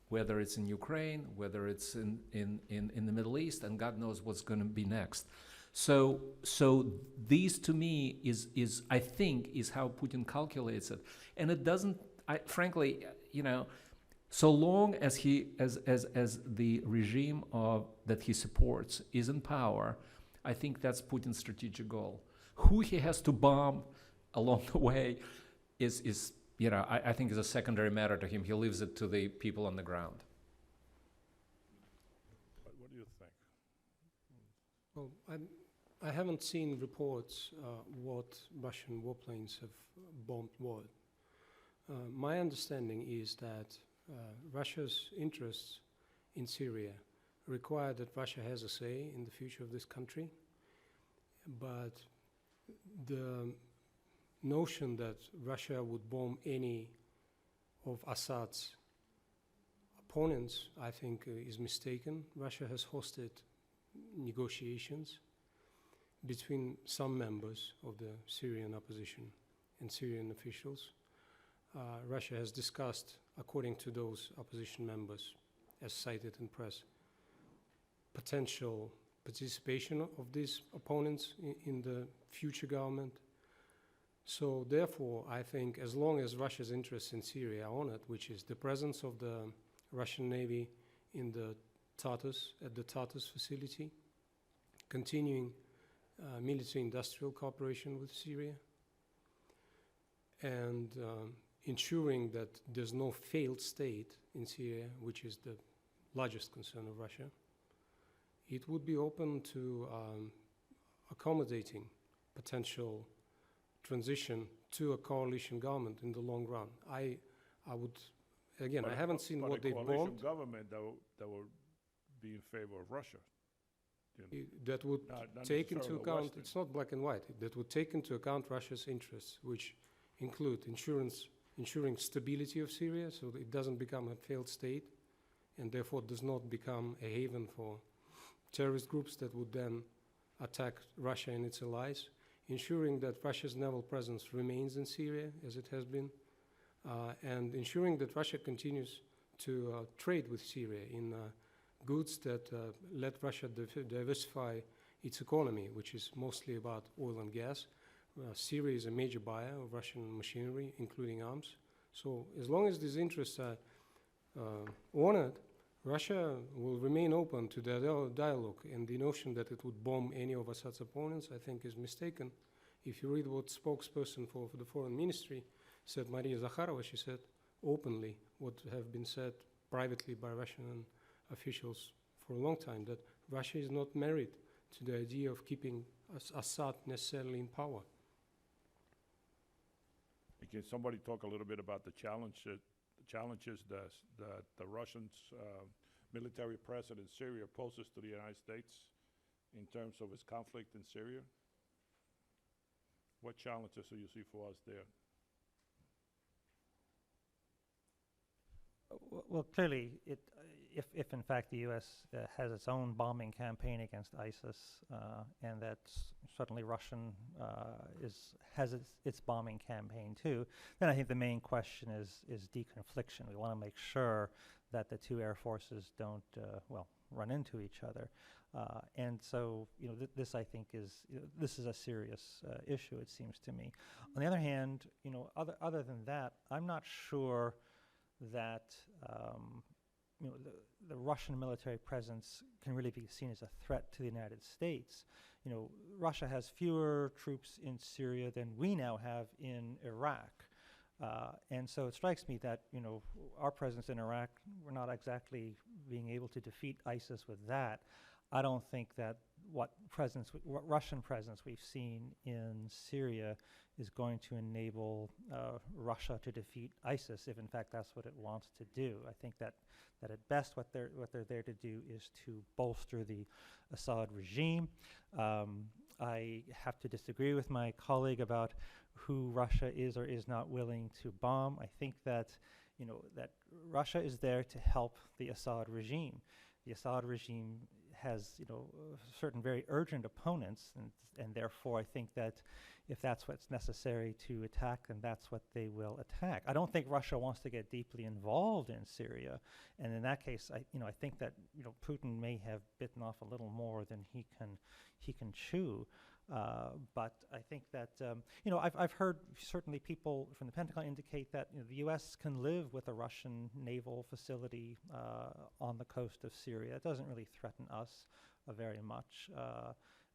whether it's in Ukraine, whether it's in the Middle East, and God knows what's going to be next. So these, to me, is I think is how Putin calculates it, and it doesn't. Frankly, so long as the regime that he supports is in power, I think that's Putin's strategic goal. Who he has to bomb along the way is I think is a secondary matter to him. He leaves it to the people on the ground. What do you think? Well, I haven't seen reports what Russian warplanes have bombed what. My understanding is that Russia's interests in Syria require that Russia has a say in the future of this country, but the notion that Russia would bomb any of Assad's opponents, I think, is mistaken. Russia has hosted negotiations between some members of the Syrian opposition and Syrian officials. Russia has discussed, according to those opposition members, as cited in press, potential participation of these opponents in the future government. So therefore, I think as long as Russia's interests in Syria are honored, which is the presence of the Russian Navy in the Tartus, at the Tartus facility, continuing military-industrial cooperation with Syria, and ensuring that there's no failed state in Syria, which is the largest concern of Russia, it would be open to accommodating potential transition to a coalition government in the long run. I would, again, I haven't seen what they bombed. But a coalition government that would be in favor of Russia. That would Not take into necessarily account, Western. it's not black and white, that would take into account Russia's interests, which include ensuring stability of Syria so that it doesn't become a failed state and therefore does not become a haven for terrorist groups that would then attack Russia and its allies, ensuring that Russia's naval presence remains in Syria as it has been, and ensuring that Russia continues to trade with Syria in goods that let Russia diversify its economy, which is mostly about oil and gas. Syria is a major buyer of Russian machinery, including arms. So as long as these interests are honored, Russia will remain open to the dialogue, and the notion that it would bomb any of Assad's opponents, I think, is mistaken. If you read what spokesperson for the foreign ministry said, Maria Zakharova, she said openly what have been said privately by Russian officials for a long time, that Russia is not married to the idea of keeping Assad necessarily in power. Can somebody talk a little bit about the challenges that the Russians military presence in Syria poses to the United States in terms of its conflict in Syria? What challenges do you see for us there? Well, clearly, if in fact the U.S. Has its own bombing campaign against ISIS, and that certainly Russian has its bombing campaign too, then I think the main question is deconfliction. We want to make sure that the two air forces don't run into each other, and so this I think this is a serious issue. It seems to me. On the other hand, other than that, I'm not sure that the Russian military presence can really be seen as a threat to the United States. Russia has fewer troops in Syria than we now have in Iraq. And so it strikes me that, our presence in Iraq, we're not exactly being able to defeat ISIS with that. I don't think that what Russian presence we've seen in Syria is going to enable Russia to defeat ISIS, if in fact that's what it wants to do. I think that at best what they're there to do is to bolster the Assad regime. I have to disagree with my colleague about who Russia is or is not willing to bomb. I think that that Russia is there to help the Assad regime. The Assad regime has certain very urgent opponents, and therefore I think that if that's what's necessary to attack, then that's what they will attack. I don't think Russia wants to get deeply involved in Syria, and in that case, I think that Putin may have bitten off a little more than he can chew. But I think that I've heard certainly people from the Pentagon indicate that the U.S. can live with a Russian naval facility on the coast of Syria. It doesn't really threaten us very much.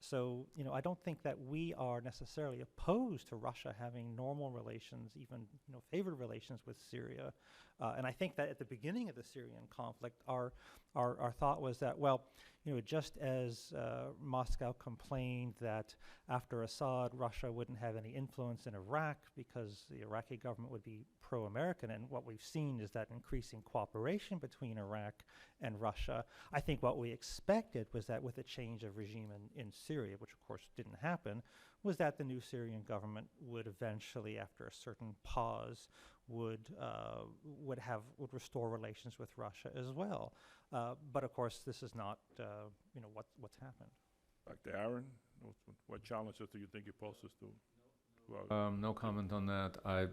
So I don't think that we are necessarily opposed to Russia having normal relations, even favored relations with Syria. And I think that at the beginning of the Syrian conflict, our thought was that, well, just as Moscow complained that after Assad, Russia wouldn't have any influence in Iraq because the Iraqi government would be pro-American, and what we've seen is that increasing cooperation between Iraq and Russia. I think what we expected was that with a change of regime in Syria, which of course didn't happen, was that the new Syrian government would eventually, after a certain pause, would restore relations with Russia as well. But of course, this is not what's happened. Dr. Aaron, what challenges do you think it poses to? No comment on that. I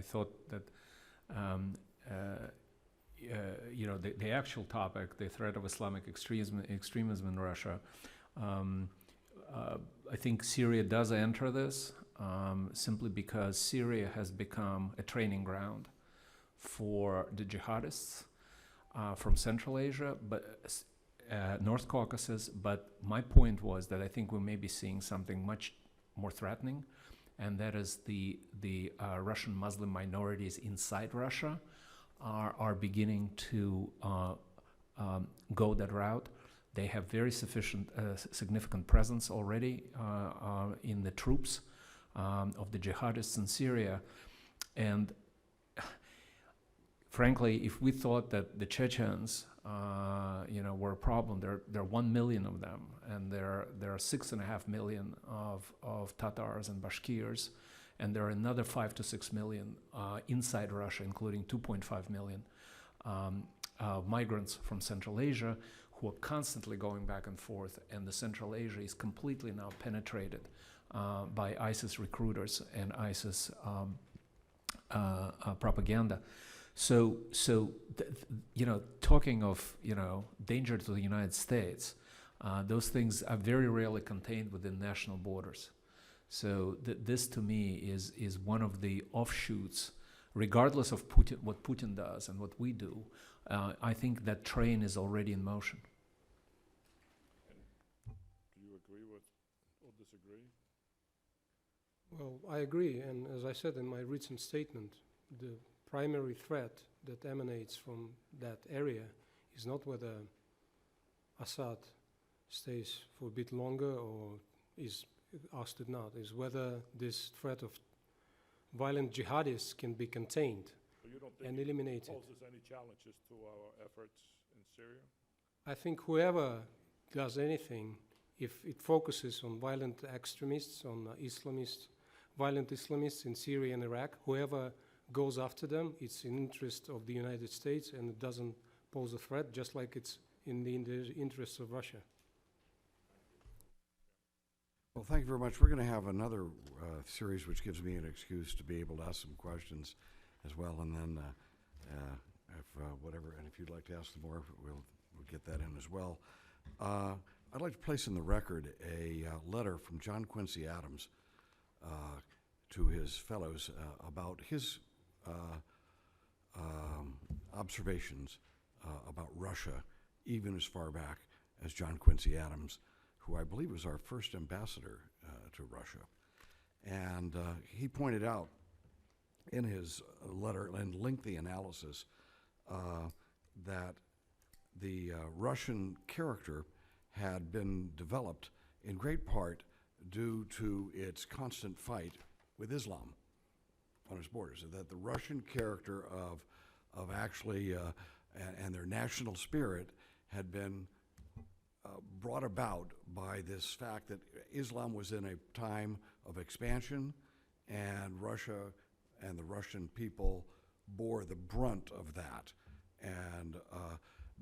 thought that the actual topic, the threat of Islamic extremism in Russia. I think Syria does enter this simply because Syria has become a training ground for the jihadists from Central Asia, but North Caucasus. But my point was that I think we may be seeing something much more threatening, and that is the Russian Muslim minorities inside Russia are beginning to go that route. They have very significant presence already in the troops of the jihadists in Syria. And frankly, if we thought that the Chechens were a problem, there are 1 million of them, and there are 6.5 million of Tatars and Bashkirs, and there are another 5 to 6 million inside Russia, including 2.5 million migrants from Central Asia who are constantly going back and forth, and the Central Asia is completely now penetrated by ISIS recruiters and ISIS propaganda. So talking of danger to the United States, those things are very rarely contained within national borders. So this to me is one of the offshoots, regardless of what Putin does and what we do. I think that train is already in motion. Do you agree with or disagree? Well, I agree, and as I said in my recent statement, the primary threat that emanates from that area is not whether Assad stays for a bit longer or is asked or not, is whether this threat of violent jihadists can be contained So you don't think and it eliminated. poses any challenges to our efforts in Syria? I think whoever does anything, if it focuses on violent extremists, on violent Islamists in Syria and Iraq, whoever goes after them, it's in interest of the United States, and it doesn't pose a threat, just like it's in the interests of Russia. Well, thank you very much. We're going to have another series which gives me an excuse to be able to ask some questions as well, and then if you'd like to ask some more, we'll get that in as well. I'd like to place in the record a letter from John Quincy Adams to his fellows about his observations about Russia, even as far back as John Quincy Adams, who I believe was our first ambassador to Russia. And he pointed out in his letter and lengthy analysis that the Russian character had been developed in great part due to its constant fight with Islam on its borders, that the Russian character of actually and their national spirit had been brought about by this fact that Islam was in a time of expansion, and Russia and the Russian people bore the brunt of that. And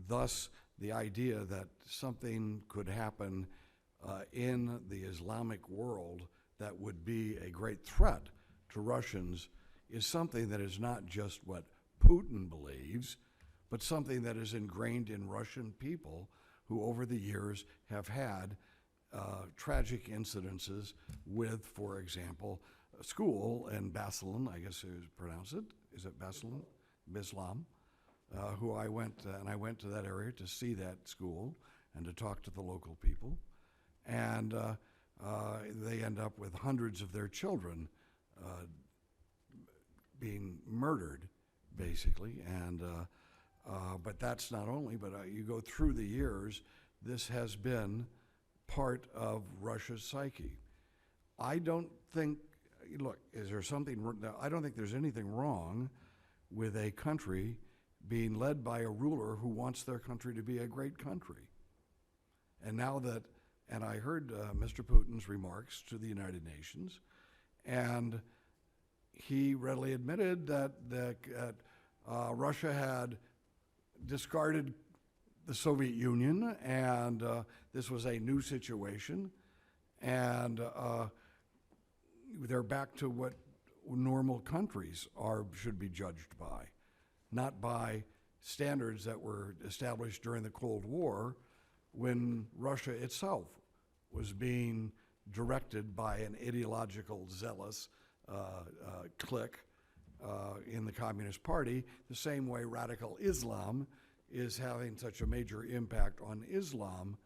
thus, the idea that something could happen in the Islamic world that would be a great threat to Russians is something that is not just what Putin believes, but something that is ingrained in Russian people who over the years have had tragic incidences with, for example, a school in Basilan, I guess you pronounce it. Is it Basilan? Bislam. Who I went to that area to see that school and to talk to the local people. And they end up with hundreds of their children being murdered, basically. And but that's not only, but you go through the years, this has been part of Russia's psyche. I don't think, look, is there something, I don't think there's anything wrong with a country being led by a ruler who wants their country to be a great country. And now that, and I heard Mr. Putin's remarks to the United Nations, and he readily admitted that Russia had discarded the Soviet Union, and this was a new situation, and they're back to what normal countries should be judged by, not by standards that were established during the Cold War when Russia itself was being directed by an ideological, zealous clique in the Communist Party, the same way radical Islam is having such a major impact on Islam.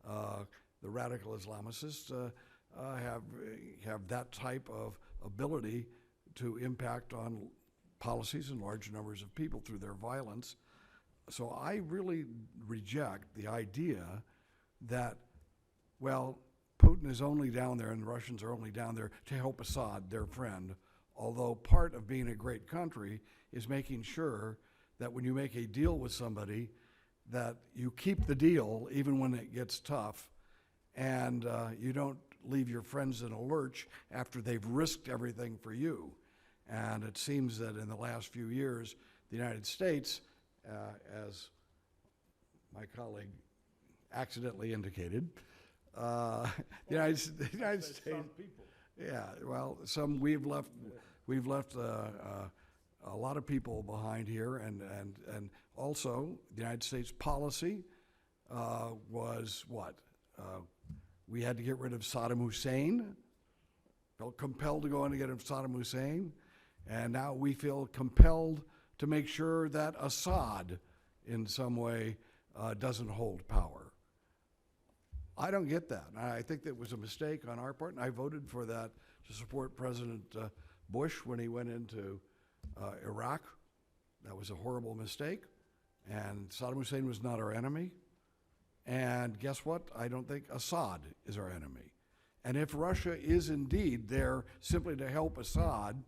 The radical Islamists have that type of ability to impact on policies and large numbers of people through their violence. So I really reject the idea that, well, Putin is only down there and the Russians are only down there to help Assad, their friend, although part of being a great country is making sure that when you make a deal with somebody, that you keep the deal even when it gets tough, and you don't leave your friends in a lurch after they've risked everything for you. And it seems that in the last few years, the United States, as my colleague accidentally indicated, the United States. Some people. Yeah, well, we've left a lot of people behind here, and also the United States policy was what? We had to get rid of Saddam Hussein, felt compelled to go in and get rid of Saddam Hussein, and now we feel compelled to make sure that Assad in some way doesn't hold power. I don't get that. I think that was a mistake on our part, and I voted for that to support President Bush when he went into Iraq. That was a horrible mistake, and Saddam Hussein was not our enemy. And guess what? I don't think Assad is our enemy. And if Russia is indeed there simply to help Assad,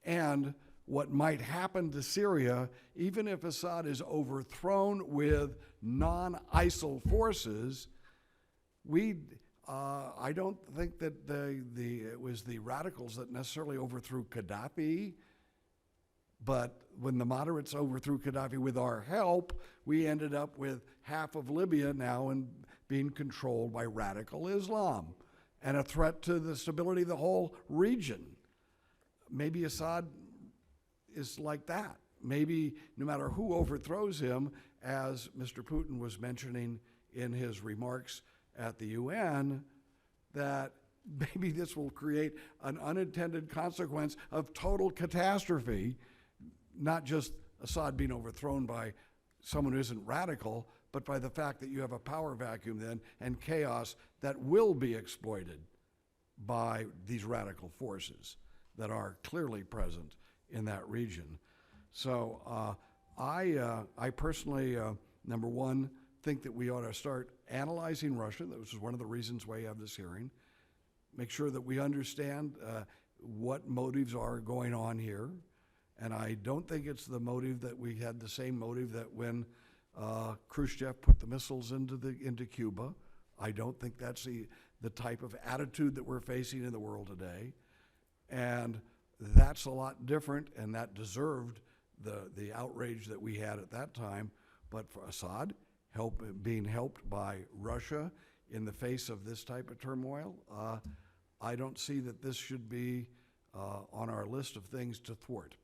and what might happen to Syria, even if Assad is overthrown with non-ISIL forces, I don't think that it was the radicals that necessarily overthrew Gaddafi, but when the moderates overthrew Gaddafi with our help, we ended up with half of Libya now and being controlled by radical Islam and a threat to the stability of the whole region. Maybe Assad is like that. Maybe no matter who overthrows him, as Mr. Putin was mentioning in his remarks at the UN, that maybe this will create an unintended consequence of total catastrophe, not just Assad being overthrown by someone who isn't radical, but by the fact that you have a power vacuum then and chaos that will be exploited by these radical forces that are clearly present in that region. So I personally, number one, think that we ought to start analyzing Russia. That was one of the reasons why you have this hearing. Make sure that we understand what motives are going on here. And I don't think it's the motive that we had the same motive that when Khrushchev put the missiles into Cuba. I don't think that's the type of attitude that we're facing in the world today. And that's a lot different, and that deserved the outrage that we had at that time. But for Assad, being helped by Russia in the face of this type of turmoil, I don't see that this should be on our list of things to thwart.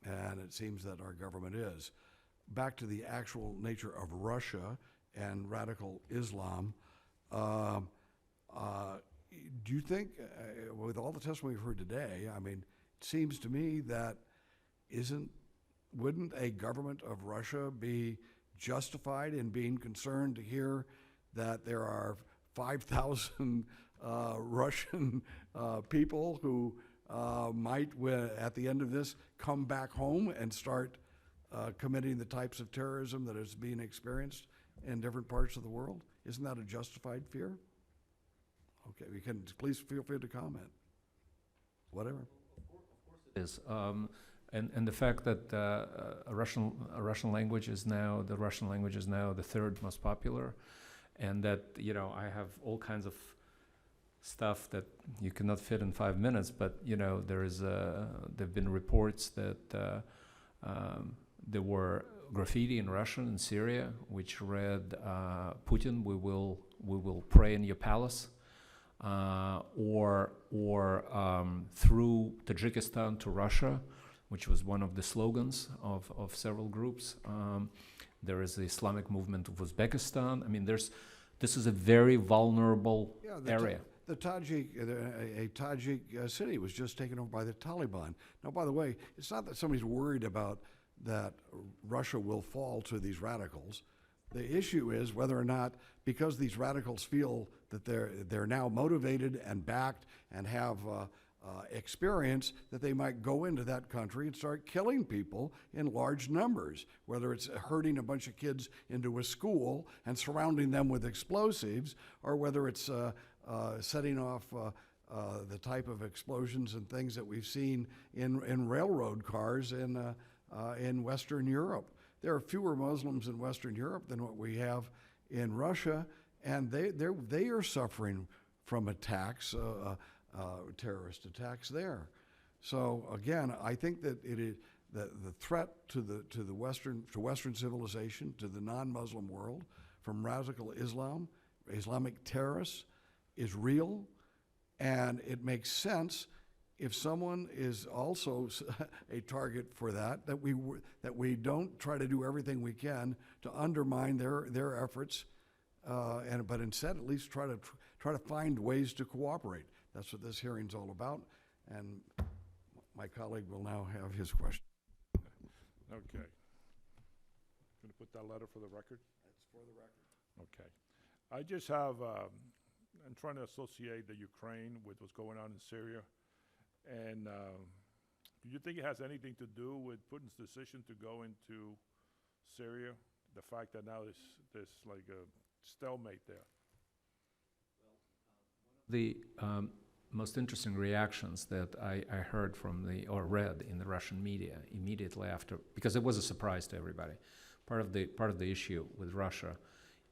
And it seems that our government is. Back to the actual nature of Russia and radical Islam, do you think, with all the testimony we've heard today, I mean, it seems to me that wouldn't a government of Russia be justified in being concerned to hear that there are 5,000 Russian people who might, at the end of this, come back home and start committing the types of terrorism that is being experienced in different parts of the world? Isn't that a justified fear? Okay, you can please feel free to comment. Whatever. It is. And the fact that the Russian language is now the third most popular, and that, you know, I have all kinds of stuff that you cannot fit in 5 minutes, but, you know, there've been reports that there were graffiti in Russian in Syria which read, Putin, we will pray in your palace, or through Tajikistan to Russia, which was one of the slogans of several groups. There is the Islamic movement of Uzbekistan. I mean, this is a very vulnerable area. A Tajik city was just taken over by the Taliban. Now, by the way, it's not that somebody's worried about that Russia will fall to these radicals. The issue is whether or not, because these radicals feel that they're now motivated and backed and have experience, that they might go into that country and start killing people in large numbers, whether it's herding a bunch of kids into a school and surrounding them with explosives, or whether it's setting off the type of explosions and things that we've seen in railroad cars in Western Europe. There are fewer Muslims in Western Europe than what we have in Russia, and they are suffering from attacks, terrorist attacks there. So again, I think that it is the threat to Western civilization, to the non-Muslim world, from radical Islam, Islamic terrorists, is real, and it makes sense if someone is also a target for that we don't try to do everything we can to undermine their efforts, but instead at least try to find ways to cooperate. That's what this hearing's all about, and my colleague will now have his question. Okay. Going to put that letter for the record? That's for the record. Okay. I just have, I'm trying to associate the Ukraine with what's going on in Syria. And do you think it has anything to do with Putin's decision to go into Syria? The fact that now there's like a stalemate there. The most interesting reactions that I heard or read in the Russian media immediately after, because it was a surprise to everybody. Part of the issue with Russia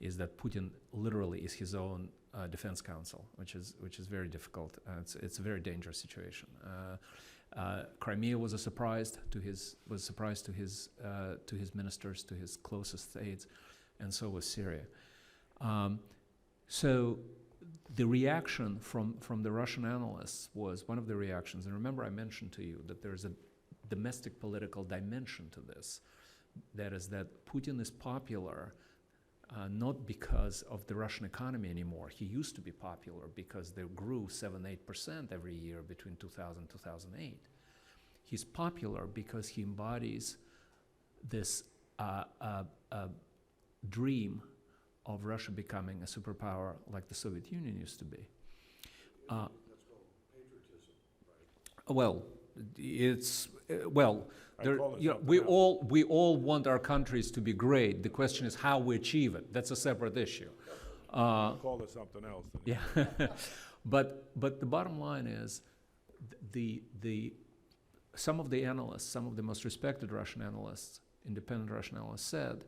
is that Putin literally is his own defense counsel, which is very difficult. It's a very dangerous situation. Crimea was a surprise to his ministers, to his closest aides, and so was Syria. So the reaction from the Russian analysts was one of the reactions, and remember I mentioned to you that there's a domestic political dimension to this. That is that Putin is popular not because of the Russian economy anymore. He used to be popular because they grew 7-8% every year between 2000 and 2008. He's popular because he embodies this a dream of Russia becoming a superpower like the Soviet Union used to be. That's called patriotism, right? Well, it's well. I call it You know, something we else. all want our countries to be great. The question is how we achieve it. That's a separate issue. Call it something else. Yeah, but the bottom line is, some of the analysts, some of the most respected Russian analysts, independent Russian analysts, said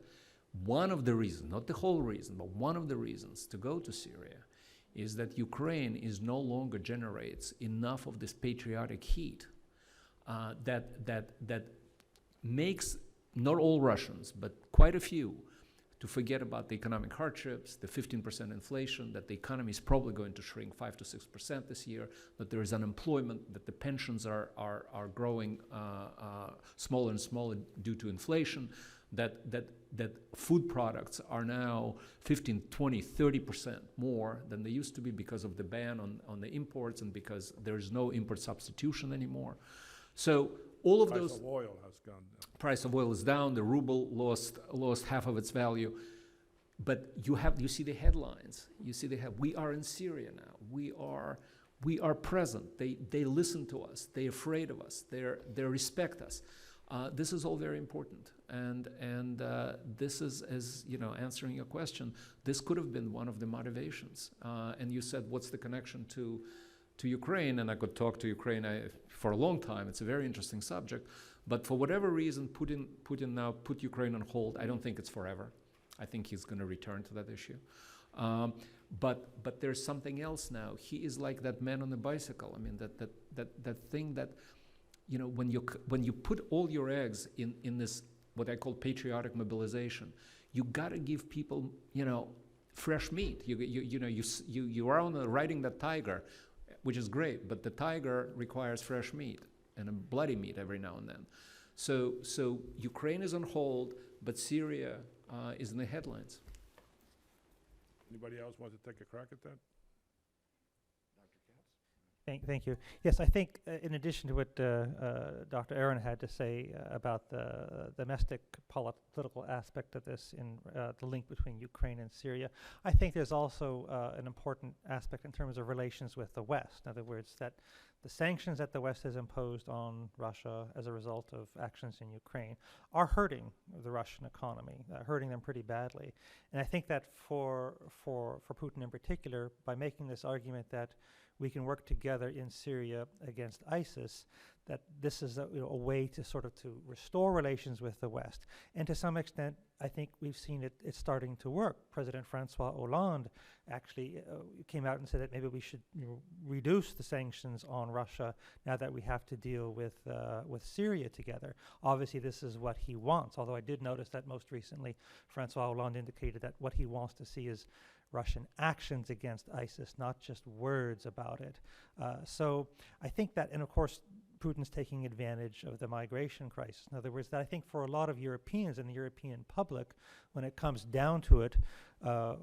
one of the reasons, not the whole reason, but one of the reasons to go to Syria is that Ukraine no longer generates enough of this patriotic heat that makes not all Russians, but quite a few, to forget about the economic hardships, the 15% inflation, that the economy is probably going to shrink 5 to 6% this year, that there is unemployment, that the pensions are growing smaller and smaller due to inflation, that food products are now 15, 20, 30% more than they used to be because of the ban on the imports and because there is no import substitution anymore. So all of those... Price of oil has gone down. Price of oil is down, the ruble lost half of its value. But you see the headlines. You see we are in Syria now. We are present. They listen to us. They're afraid of us. They respect us. This is all very important. And this is, as you know, answering your question, this could have been one of the motivations. And you said, what's the connection to Ukraine? And I could talk to Ukraine for a long time. It's a very interesting subject. But for whatever reason, Putin now put Ukraine on hold. I don't think it's forever. I think he's going to return to that issue. But there's something else now. He is like that man on the bicycle. I mean, that thing that, you know, when you put all your eggs in this, what I call patriotic mobilization, you got to give people, you know, fresh meat. You are riding that tiger, which is great, but the tiger requires fresh meat and a bloody meat every now and then. So Ukraine is on hold, but Syria is in the headlines. Anybody else want to take a crack at that? Thank you. Yes, I think in addition to what Dr. Aaron had to say about the domestic political aspect of this in the link between Ukraine and Syria, I think there's also an important aspect in terms of relations with the West. In other words, that the sanctions that the West has imposed on Russia as a result of actions in Ukraine are hurting the Russian economy, hurting them pretty badly. And I think that for Putin in particular, by making this argument that we can work together in Syria against ISIS, that this is a way to sort of to restore relations with the West. And to some extent, I think we've seen it's starting to work. President Francois Hollande actually came out and said that maybe we should reduce the sanctions on Russia now that we have to deal with Syria together. Obviously, this is what he wants, although I did notice that most recently Francois Hollande indicated that what he wants to see is Russian actions against ISIS, not just words about it. So I think that, and of course, Putin's taking advantage of the migration crisis. In other words, that I think for a lot of Europeans and the European public, when it comes down to it,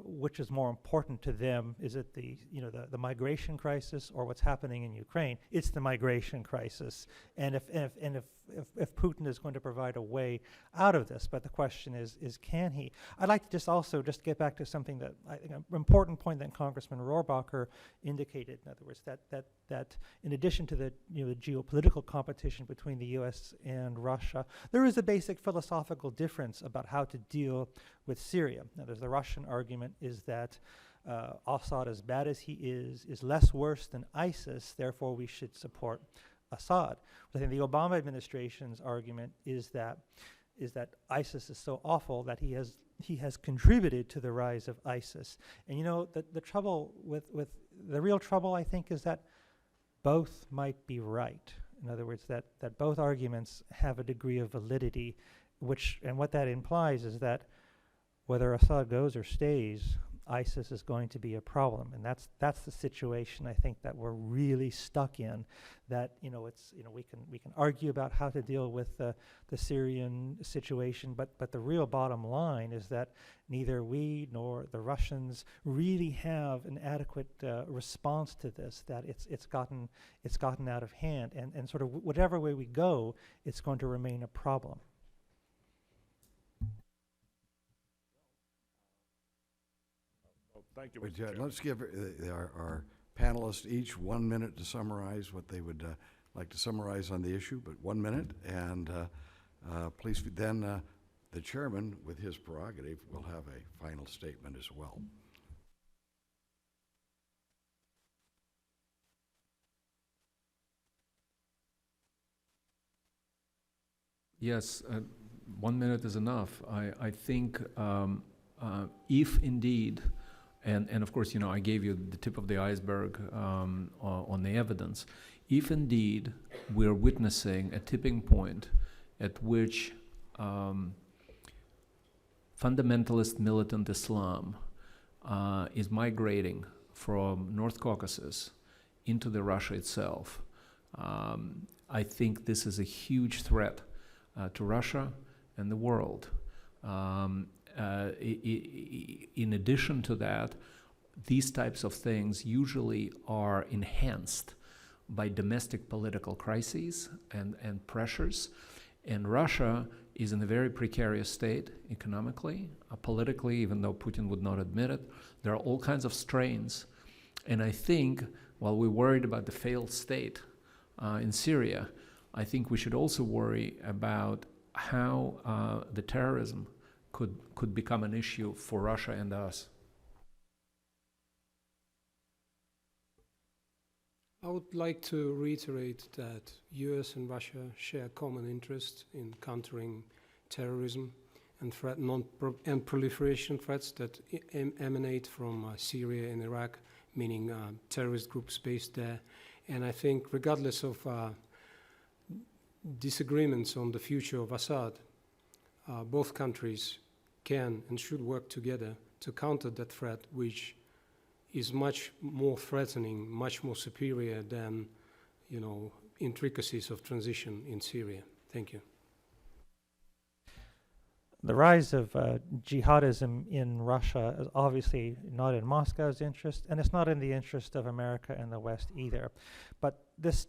which is more important to them? Is it the migration crisis or what's happening in Ukraine? It's the migration crisis. And if Putin is going to provide a way out of this, but the question is can he? I'd like to just get back to something that I think an important point that Congressman Rohrabacher indicated. In other words, that in addition to the geopolitical competition between the U.S. and Russia, there is a basic philosophical difference about how to deal with Syria. Now, there's the Russian argument is that Assad, as bad as he is less worse than ISIS, therefore we should support Assad. I think the Obama administration's argument is that ISIS is so awful that he has contributed to the rise of ISIS. And the trouble with the real trouble, I think, is that both might be right. In other words, that both arguments have a degree of validity, and what that implies is that whether Assad goes or stays, ISIS is going to be a problem, and that's the situation I think that we're really stuck in. That we can argue about how to deal with the Syrian situation, but the real bottom line is that neither we nor the Russians really have an adequate response to this. That it's gotten out of hand, and sort of whatever way we go, it's going to remain a problem. Thank you, But, Mr. Chairman. let's give our panelists each 1 minute to summarize what they would like to summarize on the issue, but 1 minute. And please, then the chairman, with his prerogative, will have a final statement as well. Yes, 1 minute is enough. I think if indeed, and of course, I gave you the tip of the iceberg on the evidence. If indeed we're witnessing a tipping point at which fundamentalist militant Islam is migrating from North Caucasus into the Russia itself, I think this is a huge threat to Russia and the world. In addition to that, these types of things usually are enhanced by domestic political crises and pressures. And Russia is in a very precarious state economically, politically, even though Putin would not admit it. There are all kinds of strains. And I think while we're worried about the failed state in Syria, I think we should also worry about how the terrorism could become an issue for Russia and us. I would like to reiterate that U.S. and Russia share common interest in countering terrorism and and proliferation threats that emanate from Syria and Iraq, meaning terrorist groups based there. And I think regardless of disagreements on the future of Assad, both countries can and should work together to counter that threat, which is much more threatening, much more superior than, intricacies of transition in Syria. Thank you. The rise of jihadism in Russia is obviously not in Moscow's interest, and it's not in the interest of America and the West either. But this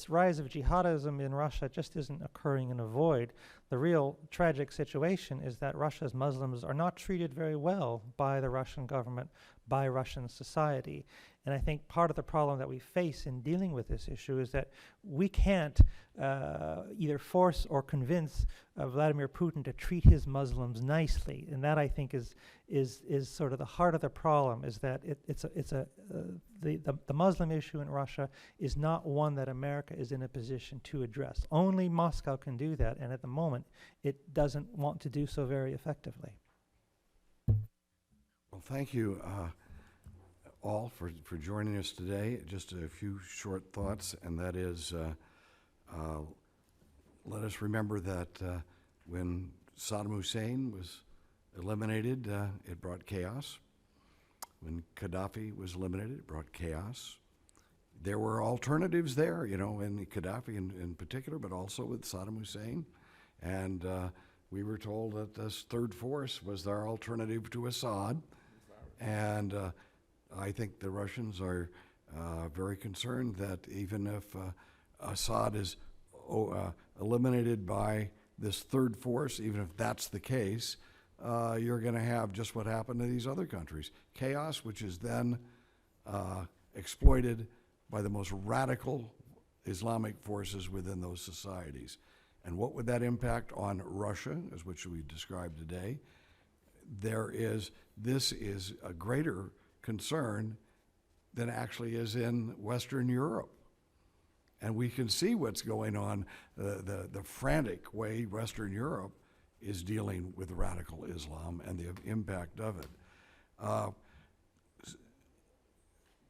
rise of jihadism in Russia just isn't occurring in a void. The real tragic situation is that Russia's Muslims are not treated very well by the Russian government, by Russian society. And I think part of the problem that we face in dealing with this issue is that we can't either force or convince Vladimir Putin to treat his Muslims nicely. And that, I think, is sort of the heart of the problem, is that the Muslim issue in Russia is not one that America is in a position to address. Only Moscow can do that, and at the moment, it doesn't want to do so very effectively. Well, thank you all for joining us today. Just a few short thoughts, and that is, let us remember that when Saddam Hussein was eliminated, it brought chaos. When Gaddafi was eliminated, it brought chaos. There were alternatives there, in Gaddafi in particular, but also with Saddam Hussein. And we were told that this third force was our alternative to Assad. And I think the Russians are very concerned that even if Assad is eliminated by this third force, even if that's the case, you're going to have just what happened to these other countries. Chaos, which is then exploited by the most radical Islamic forces within those societies. And what would that impact on Russia, as which we described today? This is a greater concern than actually is in Western Europe. And we can see what's going on, the frantic way Western Europe is dealing with radical Islam and the impact of it.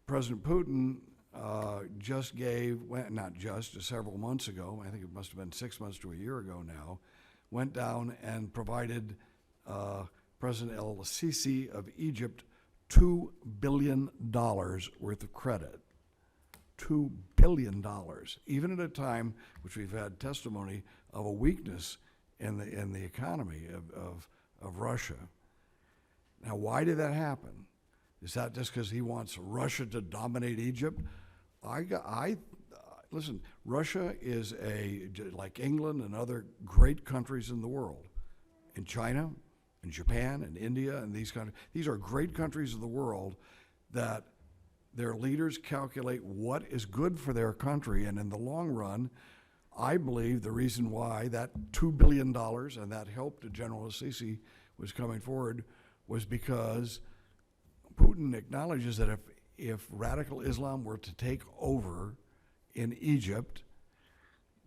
President Putin several months ago, I think it must have been 6 months to a year ago now, went down and provided President el-Sisi of Egypt $2 billion worth of credit. $2 billion, even at a time which we've had testimony of a weakness in the economy of Russia. Now, why did that happen? Is that just because he wants Russia to dominate Egypt? Listen, Russia is like England and other great countries in the world, in China, and Japan and India and these countries. These are great countries of the world that their leaders calculate what is good for their country, and in the long run, I believe the reason why that $2 billion and that help to General Assisi was coming forward was because Putin acknowledges that if radical Islam were to take over in Egypt,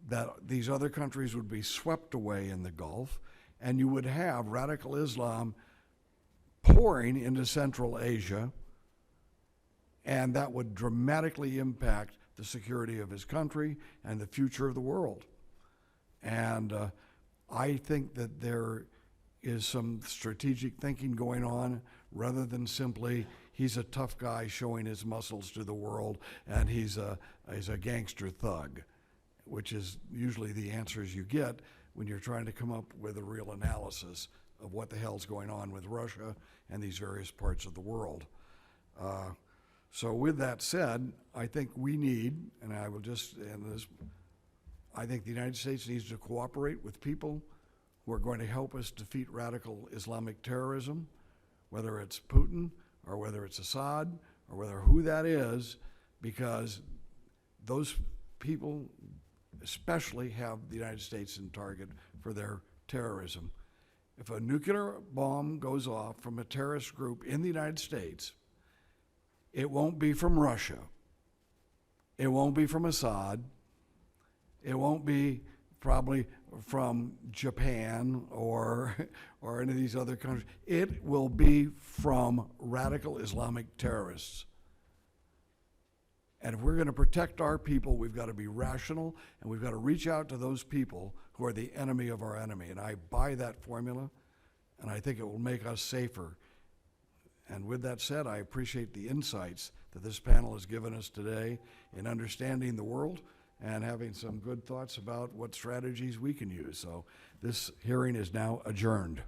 that these other countries would be swept away in the Gulf, and you would have radical Islam pouring into Central Asia, and that would dramatically impact the security of his country and the future of the world. And I think that there is some strategic thinking going on rather than simply he's a tough guy showing his muscles to the world and he's a gangster thug, which is usually the answers you get when you're trying to come up with a real analysis of what the hell's going on with Russia and these various parts of the world. So with that said, I think we need, and I will just end this, I think the United States needs to cooperate with people who are going to help us defeat radical Islamic terrorism, whether it's Putin or whether it's Assad or whether who that is, because those people especially have the United States in target for their terrorism. If a nuclear bomb goes off from a terrorist group in the United States, it won't be from Russia. It won't be from Assad. It won't be probably from Japan or any of these other countries. It will be from radical Islamic terrorists. And if we're going to protect our people, we've got to be rational, and we've got to reach out to those people who are the enemy of our enemy. And I buy that formula, and I think it will make us safer. And with that said, I appreciate the insights that this panel has given us today in understanding the world and having some good thoughts about what strategies we can use. So this hearing is now adjourned.